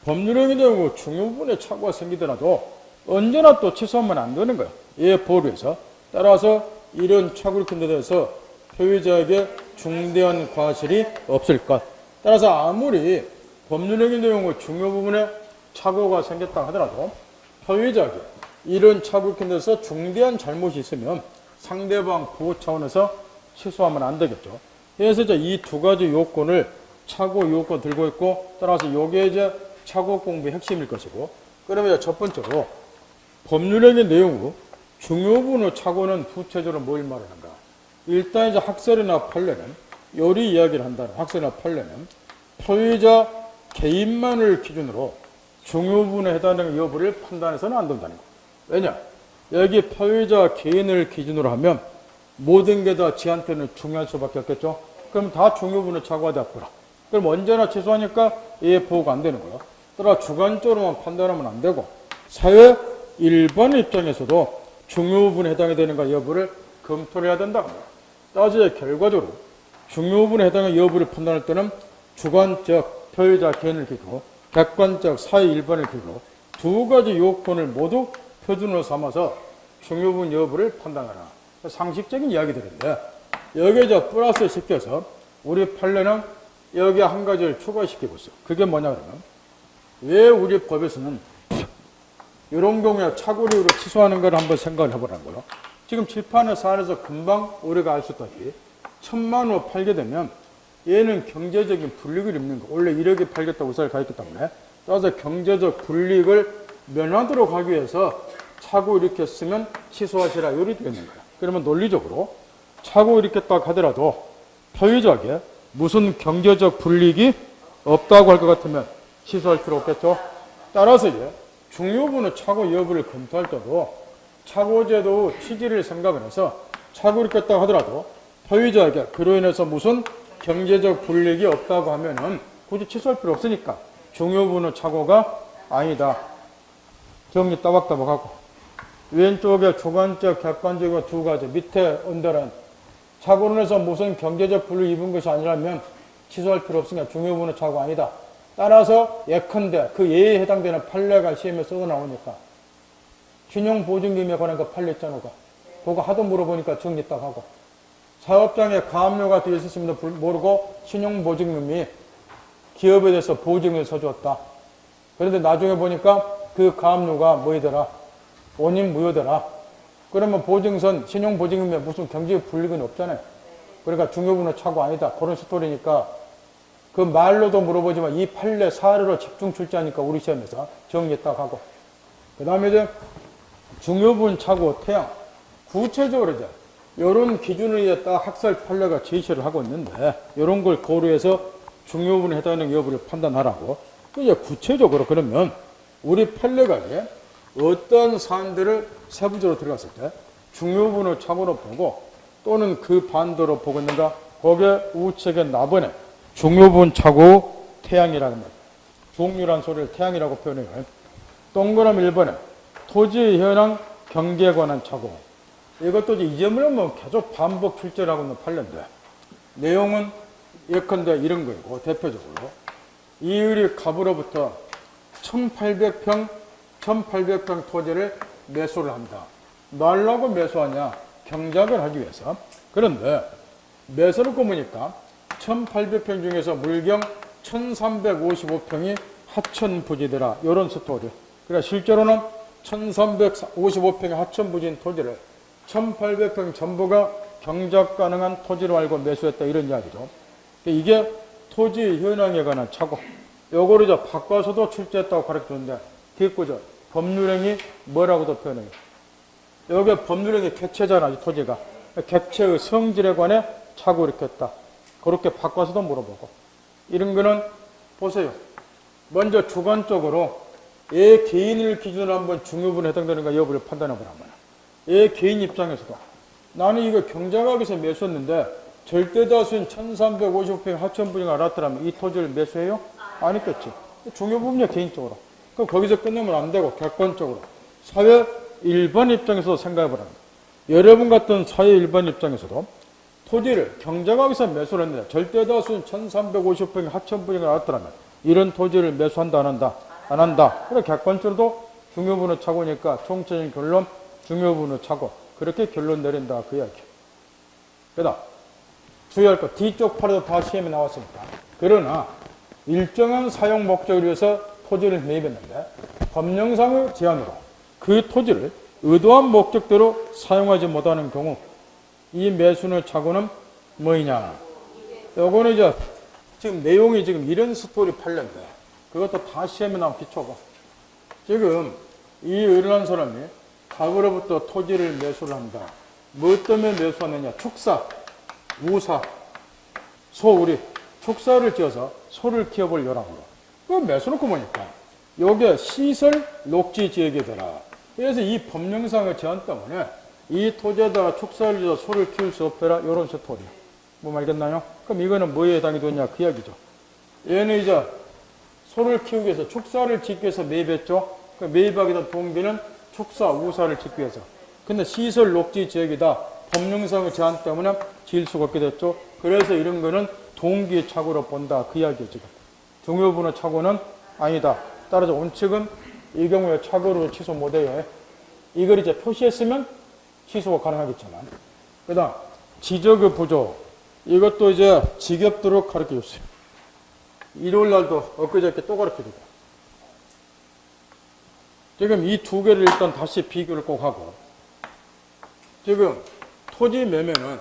법률행위 내용으로 중요 부분에 착오가 생기더라도 언제나 또 취소하면 안 되는 거예요. 얘 보호를 위해서. 따라서 이런 착오를 킨데 대해서 표의자에게 중대한 과실이 없을 것. 따라서 아무리 법률행위 내용의 중요 부분에 착오가 생겼다 하더라도 표의자에게 이런 착오를 킨 데서 중대한 잘못이 있으면 상대방 보호 차원에서 취소하면 안 되겠죠. 그래서 이제 이 두 가지 요건을 착오 요건 들고 있고 따라서 요게 이제 착오 공부의 핵심일 것이고 그러면 이제 첫 번째로 법률행위 내용으로 중요 부분의 착오는 구체적으로 뭘 말하는가. 일단 이제 학설이나 판례는 요리 이야기를 한다는 학설이나 판례는 표의자 개인만을 기준으로 중요 부분에 해당하는 여부를 판단해서는 안 된다는 거. 왜냐? 여기 표의자 개인을 기준으로 하면 모든 게 다 지한테는 중요할 수밖에 없겠죠. 그럼 다 중요 부분에 착오가 되었구나. 그럼 언제나 취소하니까 얘 보호가 안 되는 거야. 따라 주관적으로만 판단하면 안 되고 사회 일반 입장에서도 중요 부분에 해당이 되는가 여부를 검토를 해야 된다. 따지자 결과적으로 중요 부분에 해당하는 여부를 판단할 때는 주관적 표의자 개인을 기준으로 객관적 사회 일반을 기준으로 두 가지 요건을 모두 표준으로 삼아서 중요 부분 여부를 판단하라. 상식적인 이야기들인데 여기에 저 플러스 시켜서 우리 판례는 여기에 한 가지를 추가시키고 있어. 그게 뭐냐 그러면 왜 우리 법에서는 이런 경우에 차고리로 취소하는 걸 한번 생각을 해보라는 거예요. 지금 칠판의 사안에서 금방 우리가 알 수 있다시피 1,000만 원 팔게 되면 얘는 경제적인 불이익을 입는 거. 원래 1억에 팔겠다고 의사를 가했기 때문에 따라서 경제적 불이익을 면하도록 하기 위해서 차고 이렇게 쓰면 취소하시라 요리 되어 있는 거예요. 그러면 논리적으로 차고 이렇게 딱 하더라도 표의자에게 무슨 경제적 불이익이 없다고 할 것 같으면 취소할 필요 없겠죠. 따라서 이제 중요 부분의 차고 여부를 검토할 때도 차고제도 취지를 생각을 해서 차고 이렇게 딱 하더라도 표의자에게 그로 인해서 무슨 경제적 불이익이 없다고 하면은 굳이 취소할 필요 없으니까 중요 부분의 차고가 아니다. 정리 따박따박하고 왼쪽에 주관적, 객관적이고 두 가지 밑에 언더는 차고로 인해서 무슨 경제적 불이익을 입은 것이 아니라면 취소할 필요 없으니까 중요 부분의 차고 아니다. 따라서 예컨대 그 예에 해당되는 판례가 시험에 쏟아 나오니까 신용보증금에 관한 그 판례 있잖아. 그거 하도 물어보니까 정리 딱 하고 사업장에 가압류가 되어 있었음에도 모르고 신용보증금이 기업에 대해서 보증을 서주었다. 그런데 나중에 보니까 그 가압류가 뭐이더라? 원인 무효더라. 그러면 보증선, 신용보증금에 무슨 경제적 불이익은 없잖아요. 그러니까 중요부는 차고 아니다. 그런 스토리니까 그 말로도 물어보지만 이 판례 사례로 집중 출제하니까 우리 시험에서 정리 딱 하고 그 다음에 이제 중요분 차고 태양 구체적으로 이제 이런 기준을 이제 딱 학살 판례가 제시를 하고 있는데 이런 걸 고려해서 중요분에 해당하는 여부를 판단하라고. 이제 구체적으로 그러면 우리 판례가 이제 어떤 사안들을 세부적으로 들어갔을 때 중요분을 차고로 보고 또는 그 반대로 보고 있는가 거기에 우측에 나번에 중요분 차고 태양이라는 말. 중류란 소리를 태양이라고 표현해요. 동그라미 1번에 토지 현황 경계에 관한 차고. 이것도 이제 이점을 뭐 계속 반복 출제를 하고 있는 판례인데 내용은 예컨대 이런 거이고 대표적으로 이을이 갑으로부터 1800평 토지를 매수를 한다. 말라고 매수하냐? 경작을 하기 위해서. 그런데 매수를 보니까 1800평 중에서 물경 1355평이 하천부지더라. 이런 스토리. 그러니까 실제로는 1355평의 하천부지인 토지를 1800평 전부가 경작 가능한 토지로 알고 매수했다. 이런 이야기죠. 이게 토지 현황에 관한 착오. 요거를 이제 바꿔서도 출제했다고 가르쳐주는데 뒷구절 법률행위 뭐라고도 표현해요. 여기 법률행위 객체잖아. 이 토지가. 객체의 성질에 관해 착오 이렇게 했다. 그렇게 바꿔서도 물어보고. 이런 거는 보세요. 먼저 주관적으로 얘 개인을 기준으로 한번 중요분에 해당되는가 여부를 판단해 보라면 얘 개인 입장에서도 나는 이거 경작학에서 매수했는데 절대다수인 1355평 하천부지가 알았더라면 이 토지를 매수해요? 아니겠지. 중요 부분이야 개인적으로. 그럼 거기서 끝내면 안 되고 객관적으로 사회 일반 입장에서도 생각해 보라는 거예요. 여러분 같은 사회 일반 입장에서도 토지를 경작학에서 매수를 했는데 절대다수인 1350평 하천부지가 알았더라면 이런 토지를 매수한다 안 한다? 안 한다. 그래 객관적으로도 중요분을 차고니까 총체적인 결론 중요분을 차고 그렇게 결론 내린다 그 이야기. 그다음 주의할 것 뒤쪽 팔에도 다 시험에 나왔으니까. 그러나 일정한 사용 목적을 위해서 토지를 매입했는데 법령상의 제한으로 그 토지를 의도한 목적대로 사용하지 못하는 경우 이 매수는 차고는 뭐이냐. 요거는 이제 지금 내용이 지금 이런 스토리 판례인데 그것도 다 시험에 나온 기초고. 지금 이 의뢰한 사람이 갑으로부터 토지를 매수를 한다. 뭐 때문에 매수하느냐. 축사, 우사, 소우리. 축사를 지어서 소를 키워볼 요람으로. 그 매수놓고 보니까 요게 시설 녹지 지역이더라. 그래서 이 법령상의 제한 때문에 이 토지에다가 축사를 지어서 소를 키울 수 없더라. 요런 스토리. 뭐 알겠나요? 그럼 이거는 뭐에 해당이 되냐 그 이야기죠. 얘는 이제 소를 키우기 위해서 축사를 짓기 위해서 매입했죠. 그 매입하게 된 동기는 축사, 우사를 짓기 위해서. 근데 시설 녹지 지역이다. 법령상의 제한 때문에 지을 수가 없게 됐죠. 그래서 이런 거는 동기의 착오로 본다. 그 이야기예요, 지금. 중요분의 착오는 아니다. 따라서 원칙은 이 경우에 착오로 취소 못해요. 이걸 이제 표시했으면 취소가 가능하겠지만. 그 다음, 지적의 부조. 이것도 이제 지겹도록 가르쳐 줬어요. 일요일 날도 엊그저께 또 가르쳐 주고. 지금 이 두 개를 일단 다시 비교를 꼭 하고. 지금 토지 매매는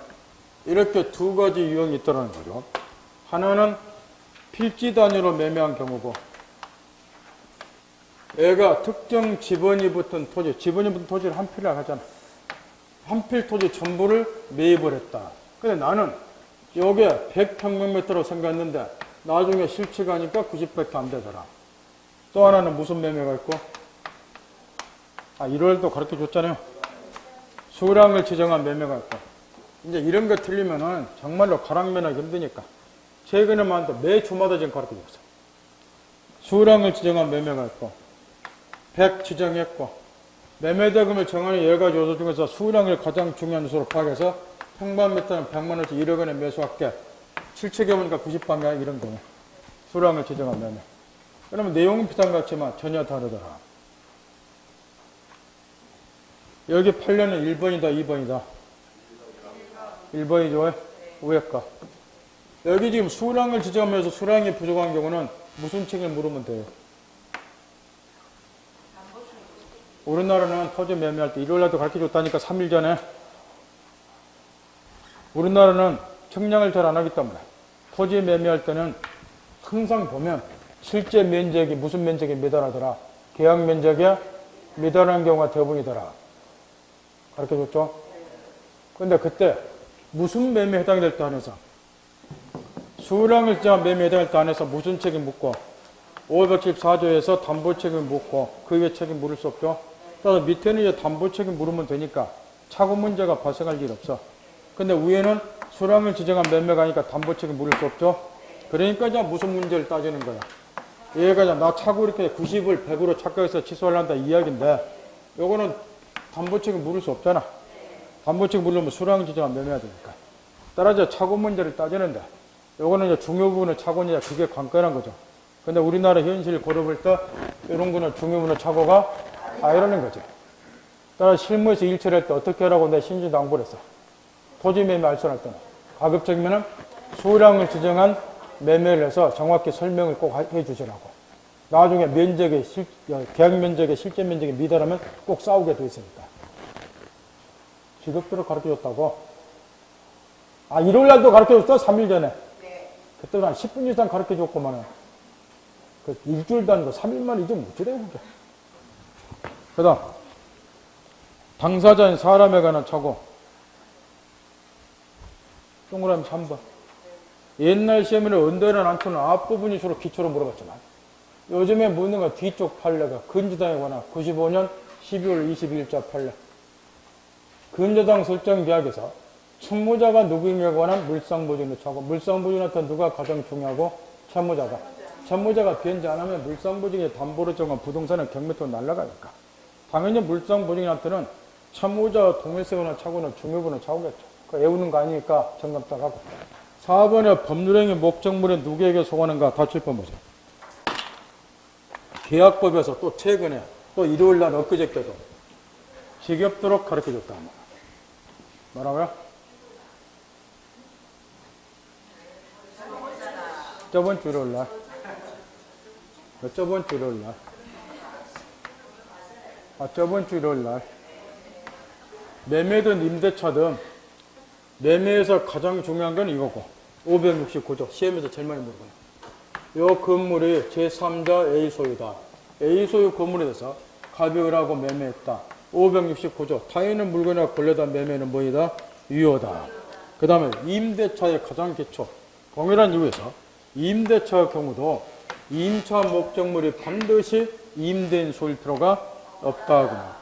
이렇게 두 가지 유형이 있다는 거죠. 하나는 필지 단위로 매매한 경우고, 얘가 특정 지번이 붙은 토지, 지번이 붙은 토지를 한 필이라고 하잖아. 한 필 토지 전부를 매입을 했다. 근데 나는 여기에 100평방미터로 생각했는데 나중에 실치가 하니까 90밖에 안 되더라. 또 하나는 무슨 매매가 있고, 1월도 가르쳐 줬잖아요. 수량을 지정한 매매가 있고. 이제 이런 거 틀리면은 정말로 가랑매나기 힘드니까. 최근에만 매 주마다 지금 가르쳐 줬어. 수량을 지정한 매매가 있고, 100 지정했고, 매매대금을 정하는 여러 가지 요소 중에서 수량을 가장 중요한 요소로 파악해서 평방미터는 100만원씩 1억 원에 매수할게. 실측해 보니까 90방향 이런 경우. 수량을 지정한 매매. 그러면 내용은 비슷한 것 같지만 전혀 다르더라. 여기 8년은 1번이다, 2번이다. 1번이죠. 위에가. 여기 지금 수량을 지정하면서 수량이 부족한 경우는 무슨 책을 물으면 돼요? 우리나라는 토지 매매할 때 일요일날도 가르쳐 줬다니까 3일 전에. 우리나라는 측량을 잘 안 하기 때문에 토지 매매할 때는 항상 보면 실제 면적이 무슨 면적에 매달하더라. 계약 면적에 매달하는 경우가 대부분이더라. 가르쳐 줬죠? 근데 그때 무슨 매매에 해당이 될 때 안에서 수량을 지정한 매매에 해당할 때 안에서 무슨 책임 묻고 514조에서 담보 책임 묻고 그 위에 책임 물을 수 없죠? 따라서 밑에는 이제 담보 책임 물으면 되니까 착오 문제가 발생할 일 없어. 근데 위에는 수량을 지정한 매매가 아니까 담보 책임 물을 수 없죠? 그러니까 이제 무슨 문제를 따지는 거야. 얘가 이제 나 착오 이렇게 90을 100으로 착각해서 취소하려한다 이야기인데 요거는 담보 책임 물을 수 없잖아. 담보 책임 물으면 수량 지정한 매매해야 되니까. 따라서 착오 문제를 따지는데 요거는 이제 중요 부분의 착오냐 그게 관건한 거죠. 근데 우리나라 현실 고려볼 때 이런 거는 중요 부분의 착오가 아니라는 거지. 따라서 실무에서 일처리할 때 어떻게 하라고 내가 신주 당부를 했어. 토지 매매 알선할 때는 가급적이면은 수량을 지정한 매매를 해서 정확히 설명을 꼭 해주시라고. 나중에 면적의 계약 면적의 실제 면적에 미달하면 꼭 싸우게 돼 있으니까. 지급도를 가르쳐 줬다고. 일요일 날도 가르쳐 줬어? 3일 전에. 네. 그때는 한 10분 이상 가르쳐 줬구만은. 그 일주일도 아니고 3일 만에 이제 못지래요, 그게. 그 다음. 당사자인 사람에 관한 착오. 동그라미 3번. 옛날 시험에는 언더나 안초는 앞부분이 주로 기초로 물어봤지만 요즘에 묻는 건 뒤쪽 판례가 근저당에 관한 95년 12월 22일자 판례. 근저당 설정 계약에서 채무자가 누구인가에 관한 물상보증의 착오. 물상보증한테 누가 가장 중요하고 채무자가. 채무자가 변제 안 하면 물상보증의 담보로 정한 부동산은 경매토로 날아가니까. 당연히 물상보증한테는 채무자 동일성에 관한 착오는 중요부는 착오겠죠. 그 애우는 거 아니니까 점검 딱 하고. 4번에 법률행위 목적물에 누구에게 속하는가 다칠법 보세요. 계약법에서 또 최근에 또 일요일날 엊그저께도 지겹도록 가르쳐줬다. 뭐라고요? 저번 주 일요일날. 저번 주 일요일날. 저번 주 일요일날. 매매든 임대차든 매매에서 가장 중요한 건 이거고 569조 시험에서 제일 많이 물어봐요. 이 건물이 제3자 A 소유다. A 소유 건물에 대해서 갑의를 하고 매매했다. 569조 타인의 물건이나 권리다 매매는 뭐이다? 유효다. 그 다음에 임대차의 가장 기초 동일한 이유에서 임대차 경우도 임차 목적물이 반드시 임대인 소유일 필요가 없다.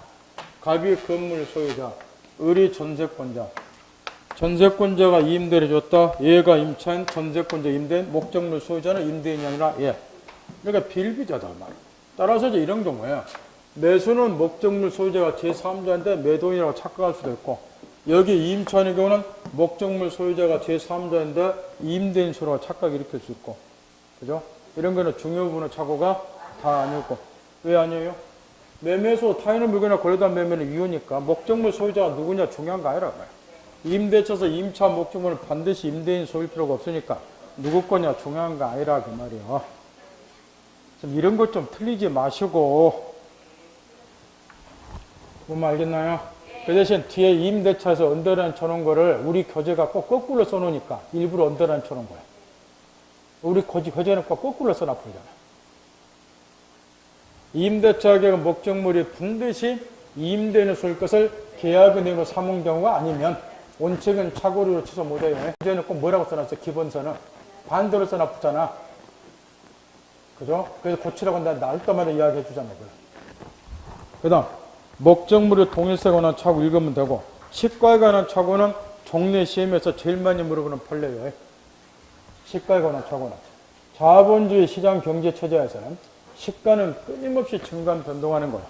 갑의 건물 소유자, 을이 전세권자 전세권자가 임대를 줬다. 얘가 임차인, 전세권자 임대인, 목적물 소유자는 임대인이 아니라 얘. 그러니까 비일비재하다 말이야. 따라서 이제 이런 경우에 매수는 목적물 소유자가 제3자인데 매도인이라고 착각할 수도 있고, 여기 임차인의 경우는 목적물 소유자가 제3자인데 임대인 수로 착각 일으킬 수 있고, 그죠? 이런 거는 중요부분의 착오가 다 아니고. 왜 아니에요? 매매소 타인의 물건이나 거래단 매매는 이유니까 목적물 소유자가 누구냐 중요한 거 아니라 그래요. 임대차에서 임차 목적물은 반드시 임대인 소유일 필요가 없으니까 누구 거냐 중요한 거 아니라 그 말이에요. 좀 이런 것 좀 틀리지 마시고, 뭔 알겠나요? 그 대신 뒤에 임대차에서 언더라인 쳐놓은 거를 우리 교재가 꼭 거꾸로 써놓으니까 일부러 언더라인 쳐놓은 거야. 우리 교재는 꼭 거꾸로 써놔버리잖아. 임대차 계획은 목적물이 반드시 임대인의 소유일 것을 계약의 내용으로 삼은 경우가 아니면 원칙은 착오로 취소 못해요. 교재는 꼭 뭐라고 써놨어요? 기본서는 반대로 써놨잖아. 그죠? 그래서 고치라고 내가 나올 때마다 이야기해 주잖아. 그 다음 목적물의 동일성에 관한 착오 읽으면 되고, 시가에 관한 착오는 종래 시험에서 제일 많이 물어보는 판례예요. 시가에 관한 착오는 자본주의 시장 경제 체제에서는 시가는 끊임없이 증감 변동하는 거예요.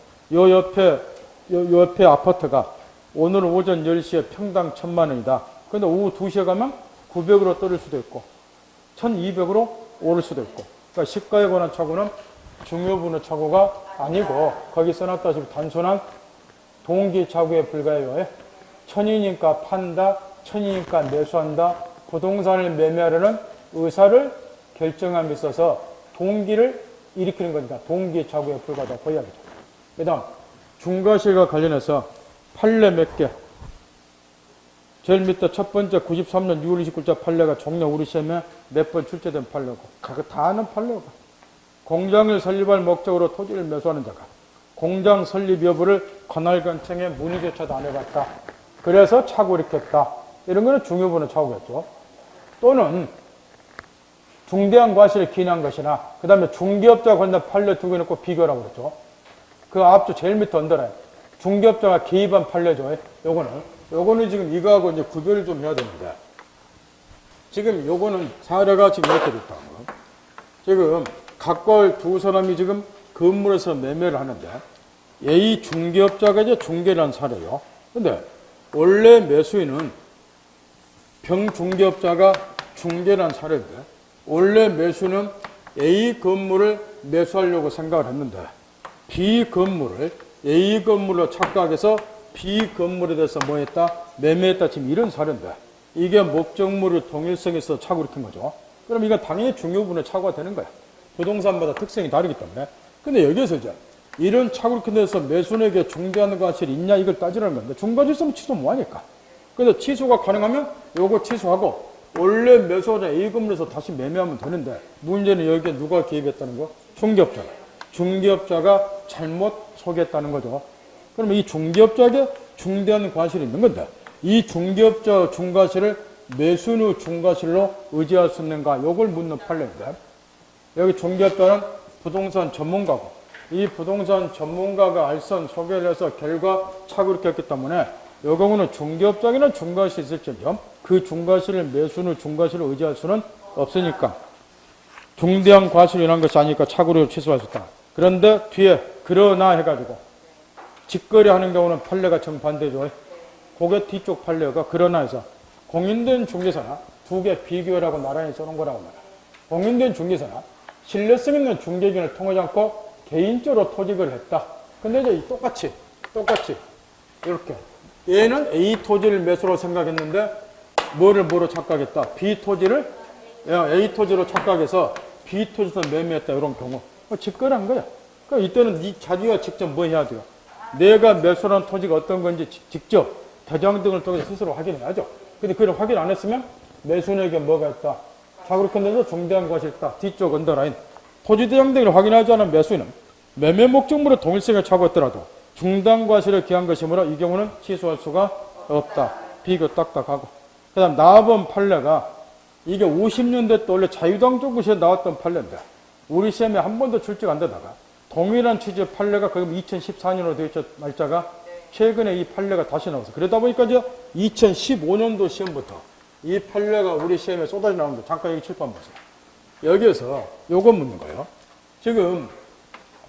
요 옆에 아파트가 오늘 오전 10시에 평당 1,000만 원이다. 근데 오후 2시에 가면 900으로 떨어질 수도 있고 1,200으로 오를 수도 있고. 그러니까 시가에 관한 착오는 중요분의 착오가 아니고 거기 써놨다시피 단순한 동기 착오에 불과해요. 천이니까 판다, 천이니까 매수한다, 부동산을 매매하려는 의사를 결정함에 있어서 동기를 일으키는 거니까 동기 착오에 불과하다. 그 이야기죠. 그 다음 중과실과 관련해서 판례 몇 개. 제일 밑에 첫 번째 93년 6월 29일자 판례가 종래 우리 시험에 몇 번 출제된 판례고, 다 아는 판례고. 공장을 설립할 목적으로 토지를 매수하는 자가 공장 설립 여부를 관할관청에 문의조차도 안 해봤다. 그래서 착오 일으켰다. 이런 거는 중요분의 착오겠죠. 또는 중대한 과실을 기인한 것이나, 그 다음에 중개업자와 관련된 판례 두 개 놓고 비교하라고 그랬죠. 그 앞쪽 제일 밑에 언더라인. 중개업자가 개입한 판례죠. 요거는 지금 이거하고 이제 구별을 좀 해야 되는데, 지금 요거는 사례가 지금 이렇게 됐다. 지금 각각 두 사람이 지금 건물에서 매매를 하는데, A 중개업자가 이제 중개를 한 사례요. 근데 원래 매수인은 병중개업자가 중개를 한 사례인데, 원래 매수는 A 건물을 매수하려고 생각을 했는데 B 건물을 A 건물로 착각해서 B 건물에 대해서 뭐 했다? 매매했다. 지금 이런 사례인데 이게 목적물의 동일성에서 착오를 일으킨 거죠. 그럼 이건 당연히 중요분의 착오가 되는 거야. 부동산마다 특성이 다르기 때문에. 근데 여기에서 이제 이런 착오를 일으킨 데서 매수인에게 중개하는 과실이 있냐 이걸 따지라는 건데, 중과실 있으면 취소 뭐하니까. 그래서 취소가 가능하면 요거 취소하고 원래 매수하자 A 건물에서 다시 매매하면 되는데, 문제는 여기에 누가 개입했다는 거? 중개업자가. 중개업자가 잘못 소개했다는 거죠. 그러면 이 중개업자에게 중대한 과실이 있는 건데, 이 중개업자 중과실을 매수인의 중과실로 의지할 수 있는가? 요걸 묻는 판례인데, 여기 중개업자는 부동산 전문가고, 이 부동산 전문가가 알선 소개를 해서 결과 착오를 일으켰기 때문에 이 경우는 중개업자에게는 중과실이 있을지언정 그 중과실을 매수인의 중과실로 의지할 수는 없으니까 중대한 과실이 일어난 것이 아니니까 착오를 취소할 수 있다. 그런데 뒤에 그러나 해가지고 직거래하는 경우는 판례가 정반대죠. 고개 뒤쪽 판례가 그러나 해서 공인된 중개사나 두 개 비교라고 나란히 써놓은 거라고 말이야. 공인된 중개사나 신뢰성 있는 중개기관을 통하지 않고 개인적으로 토지를 했다. 근데 이제 똑같이 이렇게 얘는 A 토지를 매수로 생각했는데 뭐로 착각했다? B 토지를 A 토지로 착각해서 B 토지에서 매매했다. 이런 경우 직거래한 거야. 그러니까 이때는 자기가 직접 뭐 해야 돼요? 내가 매수한 토지가 어떤 건지 직접 대장 등을 통해서 스스로 확인해야죠. 근데 그걸 확인 안 했으면 매수인에게 뭐가 있다? 착오를 중대한 것이 있다. 뒤쪽 언더라인. 토지 대장 등을 확인하지 않은 매수인은 매매 목적물의 동일성을 착오했더라도 중단 과실을 기한 것이므로 이 경우는 취소할 수가 없다. 비교 딱딱하고. 그 다음 나번 판례가 이게 50년대 때 원래 자유당 쪽에서 나왔던 판례인데 우리 시험에 한 번도 출제가 안 되다가 동일한 취지의 판례가 그럼 2014년으로 되어 있죠. 날짜가 최근에 이 판례가 다시 나와서 그러다 보니까 이제 2015년도 시험부터 이 판례가 우리 시험에 쏟아져 나오는데 잠깐 여기 칠판 보세요. 여기에서 요거 묻는 거예요. 지금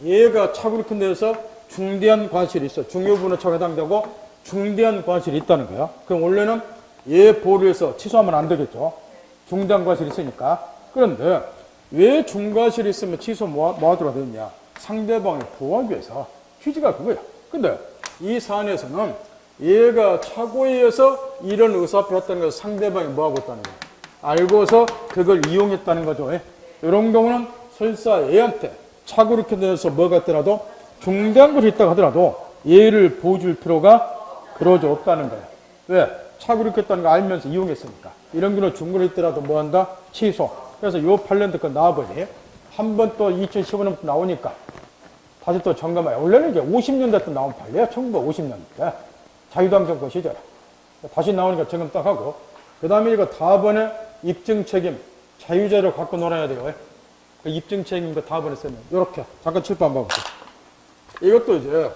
얘가 차고 이렇게 돼서 중대한 과실이 있어. 중요분호차가 해당되고 중대한 과실이 있다는 거예요. 그럼 원래는 얘 보류해서 취소하면 안 되겠죠. 중대한 과실이 있으니까. 그런데 왜 중과실이 있으면 취소 뭐 하도록 되어 있냐. 상대방을 보호하기 위해서. 취지가 그거야. 근데 이 사안에서는 얘가 착오에 의해서 이런 의사표를 했다는 것을 상대방이 뭐하고 있다는 거예요. 알고서 그걸 이용했다는 거죠. 이런 경우는 설사 얘한테 착오 이렇게 돼서 뭐가 있더라도 중대한 것이 있다고 하더라도 얘를 보여줄 필요가 그러지 없다는 거예요. 왜? 착오 이렇게 했다는 거 알면서 이용했으니까. 이런 경우는 중고를 있더라도 뭐 한다? 취소. 그래서 요 판례도 그 나와버리. 한 번 또 2015년부터 나오니까 다시 또 점검해요. 원래는 이제 50년대 때 나온 판례야. 1950년대. 자유당 정권 시절에. 다시 나오니까 점검 딱 하고. 그 다음에 이거 다번에 입증 책임. 자유자료 갖고 놀아야 돼요. 그 입증 책임 거 다번에 쓰면. 요렇게. 잠깐 칠판 봐보세요. 이것도 이제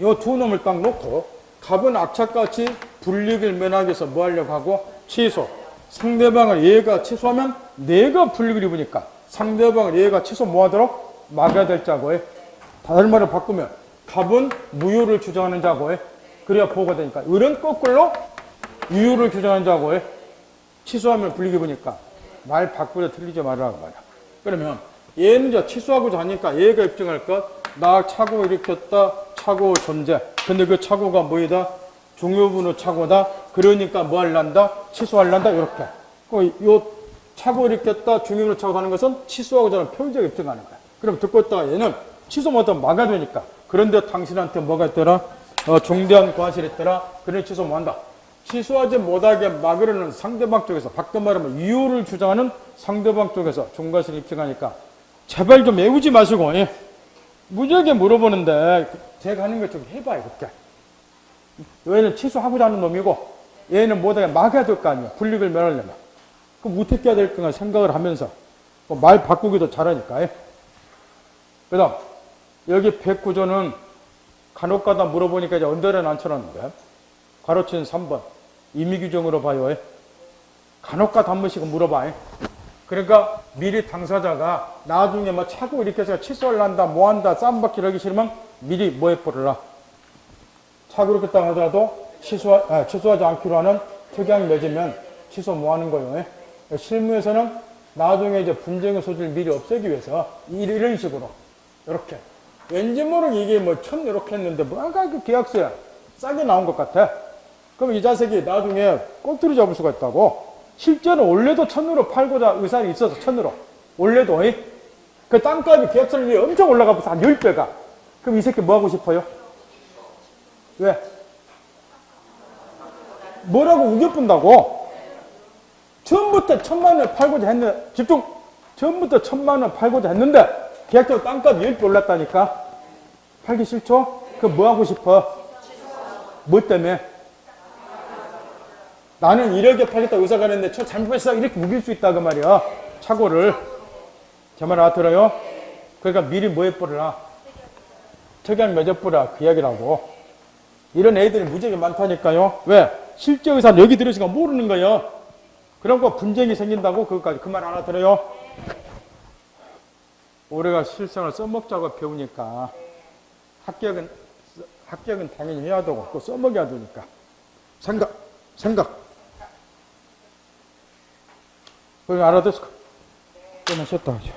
요 두 놈을 딱 놓고 갑은 악착같이 불이익을 면하기 위해서 뭐 하려고 하고 취소. 상대방을 얘가 취소하면 내가 불이익을 입으니까 상대방을 얘가 취소 뭐 하도록 막아야 될 자고에 다른 말을 바꾸면 갑은 무효를 주장하는 자고에 그래야 보호가 되니까 을은 거꾸로 유효를 주장하는 자고에 취소하면 불이익 입으니까 말 바꾸려 틀리지 말라고 말이야. 그러면 얘는 이제 취소하고자 하니까 얘가 입증할 것 나 착오 일으켰다 착오 존재. 근데 그 착오가 뭐이다? 중요분호 착오다. 그러니까 뭐 할란다? 취소할란다. 이렇게. 요 착오 일으켰다 중요분호 착오 하는 것은 취소하고자 하는 표현적 입증하는 거야. 그럼 듣고 있다가 얘는 취소 못하면 막아야 되니까. 그런데 당신한테 뭐가 있더라? 중대한 과실이 있더라. 그래 취소 못한다. 취소하지 못하게 막으려는 상대방 쪽에서 바꿔 말하면 유효를 주장하는 상대방 쪽에서 중과실을 입증하니까 제발 좀 외우지 마시고 무지하게 물어보는데 제가 하는 것 좀 해봐요. 그렇게. 얘는 취소하고자 하는 놈이고 얘는 못하게 막아야 될 거 아니야. 불이익을 면하려면. 그럼 어떻게 해야 될까 생각을 하면서 말 바꾸기도 잘하니까. 그 다음 여기 109조는 간혹가다 물어보니까 이제 언더는 안 쳐놨는데 가로친 3번 임의규정으로 봐요. 간혹가다 한 번씩 물어봐. 그러니까 미리 당사자가 나중에 뭐 차고 이렇게 해서 취소할란다 뭐한다 쌈박질 하기 싫으면 미리 뭐 해버려라. 차고 이렇게 딱 하더라도 취소하지 않기로 하는 특약이 맺으면 취소 뭐 하는 거예요. 실무에서는 나중에 이제 분쟁의 소지를 미리 없애기 위해서 이런 식으로 이렇게 왠지 모르게 이게 뭐 천 이렇게 했는데 뭔가 그 계약서에 싸게 나온 것 같아. 그럼 이 자식이 나중에 꼴뚜리 잡을 수가 있다고. 실제는 원래도 천으로 팔고자 의사가 있어서 천으로 원래도 그 땅값이 계약서를 위해 엄청 올라가면서 한 10배가. 그럼 이 새끼 뭐 하고 싶어요? 왜? 뭐라고 우겨뿐다고? 처음부터 1000만 원 팔고자 했는데 집중! 처음부터 1000만 원 팔고자 했는데 계약서 땅값이 10배 올랐다니까? 팔기 싫죠? 그럼 뭐 하고 싶어? 뭐 때문에? 나는 1억에 팔겠다 의사가 했는데 저 잘못했어 이렇게 우길 수 있다 그 말이야. 착오를. 제 말 알아들어요? 그러니까 미리 뭐 해버려라. 특약 맺어버려 그 이야기라고. 이런 애들이 무지하게 많다니까요. 왜? 실제 의사는 여기 들으시니까 모르는 거예요. 그런 거 분쟁이 생긴다고 그것까지 그 말 알아들어요? 우리가 실생활 써먹자고 배우니까 합격은 당연히 해야 되고 또 써먹여야 되니까 생각 그걸 알아듣고 그러면 쉬었다 하죠.